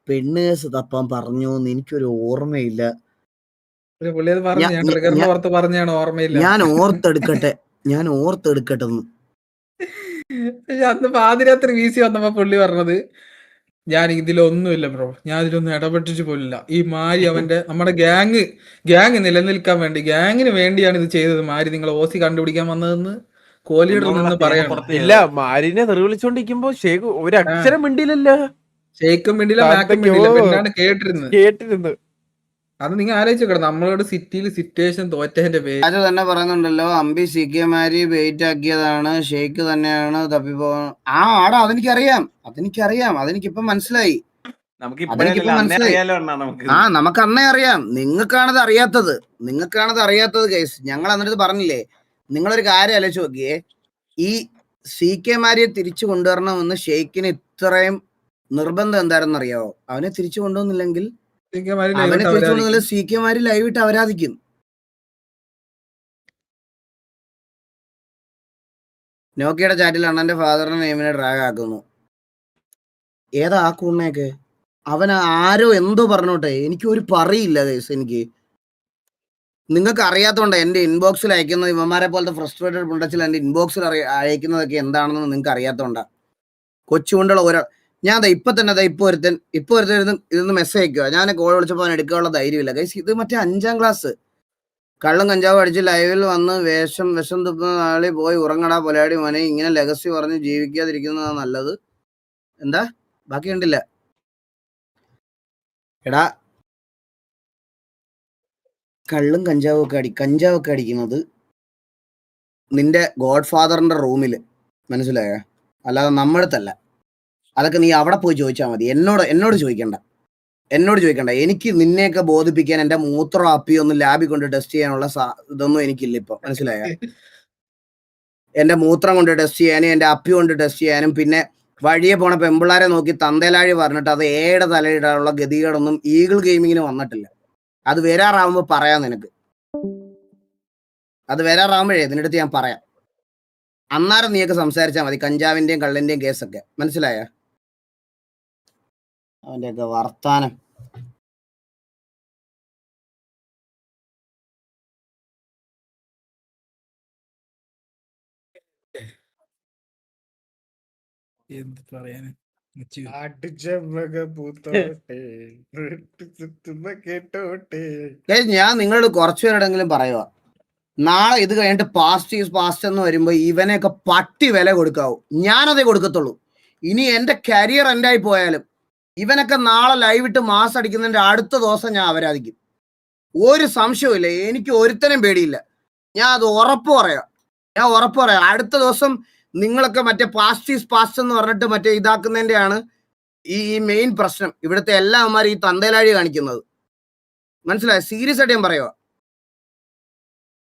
പെണ്ണേഴ്സ് തപ്പാൻ പറഞ്ഞു എന്ന് എനിക്കൊരു ഓർമ്മയില്ല. ഞാൻ ഓർത്തെടുക്കട്ടെ എന്ന്. അന്ന് പാതിരാത്രി VC വന്നപ്പോ പുള്ളി പറഞ്ഞത്, ഞാൻ ഇതിലൊന്നുമില്ല ബ്രോ, ഞാൻ ഇതിലൊന്നും ഇടപെട്ടിട്ട് പോലില്ല. ഈ മാരി നമ്മുടെ ഗ്യാങ് നിലനിൽക്കാൻ വേണ്ടി, ഗ്യാങ്ങിന് വേണ്ടിയാണ് ഇത് ചെയ്തത്. മാരി നിങ്ങൾ OC കണ്ടുപിടിക്കാൻ വന്നതെന്ന് കോഹ്ലിയുടെ നിന്ന് പറയണം. ഇല്ല, മാരിനെ തെറിവിളിച്ചോണ്ടിരിക്കുമ്പോ ഷേഖ് ഒരു അക്ഷരം മിണ്ടിയില്ലല്ലോ. ഷെയ്ക്കും മിണ്ടില്ല, മാക്കും മിണ്ടില്ല, പിന്നാണ് കേട്ടിരുന്നത്. അത് നിങ്ങൾ ആലോചിച്ചോക്കണം, നമ്മളോട് സിറ്റിയിൽ സിറ്റുവേഷൻ തോറ്റതിന്റെ പേര്. അത് തന്നെ പറയുന്നുണ്ടല്ലോ, അമ്പി CK മാരി വെയിറ്റ് ആക്കിയതാണ്, ഷെയ്ക്ക് തന്നെയാണ് തപ്പിപ്പോകാൻ. ആടാ, അതെനിക്കറിയാം, അതെനിക്കിപ്പം മനസ്സിലായി. നമുക്ക് അന്നേ അറിയാം. നിങ്ങൾക്കാണത് അറിയാത്തത് ഗൈസ്. ഞങ്ങൾ എന്നിട്ട് പറഞ്ഞില്ലേ, നിങ്ങളൊരു കാര്യം ആലോചിച്ച് നോക്കിയേ, ഈ CK മാരിയെ തിരിച്ചു കൊണ്ടുവരണമെന്ന് ഷെയ്ക്കിന് ഇത്രയും നിർബന്ധം എന്താണെന്ന് അറിയാവോ? അവനെ തിരിച്ചു കൊണ്ടുവന്നില്ലെങ്കിൽ CK മാരി ലൈവ് ഇട്ട് അവരാധിക്കും. നോക്കിയുടെ ചാറ്റിൽ അണ്ണന്റെ ഫാദറിന്റെ നെയിമിനെ ഡ്രാഗ് ആക്കുന്നു. ഏതാ ആ കൂണ്ണയൊക്കെ? അവൻ ആരോ എന്തോ പറഞ്ഞോട്ടെ, എനിക്ക് ഒരു പറയില്ല ഗൈസ്. എനിക്ക് നിങ്ങൾക്ക് അറിയാത്തോണ്ട എന്റെ ഇൻബോക്സിൽ അയക്കുന്നത്, ഇവന്മാരെ പോലത്തെ ഫ്രസ്ട്രേറ്റഡ് പുണ്ടച്ചിൽ എന്റെ ഇൻബോക്സിൽ അയക്കുന്നതൊക്കെ എന്താണെന്ന് നിങ്ങൾക്ക് അറിയാത്തോണ്ട. കൊച്ചുകൊണ്ടുള്ള ഓരോ ഞാൻ ഇപ്പൊ ഒരുത്തൻ ഇതൊന്ന് മെസ്സേജ് അയക്കുക. ഞാൻ കോൾ വിളിച്ചപ്പോൾ അവൻ എടുക്കാനുള്ള ധൈര്യമില്ല ഗൈസ്. ഇത് മറ്റേ 5ാം ക്ലാസ് കള്ളും കഞ്ചാവും അടിച്ച് ലൈവിൽ വന്ന് വിഷം തുപ്പുന്ന ആളി പോയി ഉറങ്ങടാ പൊലാടി മോനെ, ഇങ്ങനെ ലെഗസി പറഞ്ഞ് ജീവിക്കാതിരിക്കുന്നതാണ് നല്ലത്. എന്താ ബാക്കി കണ്ടില്ല? എടാ, കള്ളും കഞ്ചാവൊക്കെ അടിക്കുന്നത് നിന്റെ ഗോഡ് ഫാദറിന്റെ റൂമിൽ, മനസ്സിലായോ? അല്ലാതെ നമ്മളടുത്തല്ല. അതൊക്കെ നീ അവിടെ പോയി ചോദിച്ചാൽ മതി. എന്നോട് ചോദിക്കണ്ട. എനിക്ക് നിന്നെയൊക്കെ ബോധിപ്പിക്കാൻ എന്റെ മൂത്രം അപ്പിയൊന്നും ലാബിൽ കൊണ്ട് ടെസ്റ്റ് ചെയ്യാനുള്ള ഇതൊന്നും എനിക്കില്ല ഇപ്പൊ, മനസ്സിലായോ? എന്റെ മൂത്രം കൊണ്ട് ടെസ്റ്റ് ചെയ്യാനും എന്റെ അപ്പി കൊണ്ട് ടെസ്റ്റ് ചെയ്യാനും പിന്നെ വഴിയെ പോണ പെമ്പിള്ളാരെ നോക്കി തന്തേലാഴി പറഞ്ഞിട്ട് അത് ഏടെ തലയിടാനുള്ള ഗതികേടൊന്നും ഈഗിൾ ഗെയിമിങ്ങിന് വന്നിട്ടില്ല. അത് വരാറാവുമ്പോ പറയാം നിനക്ക്. അത് വരാറാവുമ്പോഴേ നിന്റെ അടുത്ത് ഞാൻ പറയാം. അന്നേരം നീയൊക്കെ സംസാരിച്ചാൽ മതി കഞ്ചാവിന്റെയും കള്ളിന്റെയും കേസൊക്കെ, മനസ്സിലായ? അവന്റെയൊക്കെ വർത്താനം. എന്ത് പറയാന്, ഞാൻ നിങ്ങളോട് കുറച്ചുപേരോടെങ്കിലും പറയുക, നാളെ ഇത് കഴിഞ്ഞിട്ട് പാസ്റ്റ് എന്ന് വരുമ്പോ ഇവനെയൊക്കെ പട്ടി വില കൊടുക്കാവൂ. ഞാനതേ കൊടുക്കത്തുള്ളൂ. ഇനി എന്റെ കരിയർ എൻഡായി പോയാലും ഇവനൊക്കെ നാളെ ലൈവ് ഇട്ട് മാസ് അടിക്കുന്നതിന്റെ അടുത്ത ദിവസം ഞാൻ അവരാധിക്കും. ഒരു സംശയവും. എനിക്ക് ഒരുത്തനും പേടിയില്ല. ഞാൻ അത് ഉറപ്പ് പറയാം. അടുത്ത ദിവസം നിങ്ങളൊക്കെ മറ്റേ പാസ്റ്റ് എന്ന് പറഞ്ഞിട്ട് മറ്റേ ഇതാക്കുന്നതിന്റെയാണ് ഈ മെയിൻ പ്രശ്നം. ഇവിടുത്തെ എല്ലാവന്മാരും ഈ തന്തേലാഴി കാണിക്കുന്നത്, മനസ്സിലായോ? സീരിയസ് ആയിട്ട് ഞാൻ പറയുക.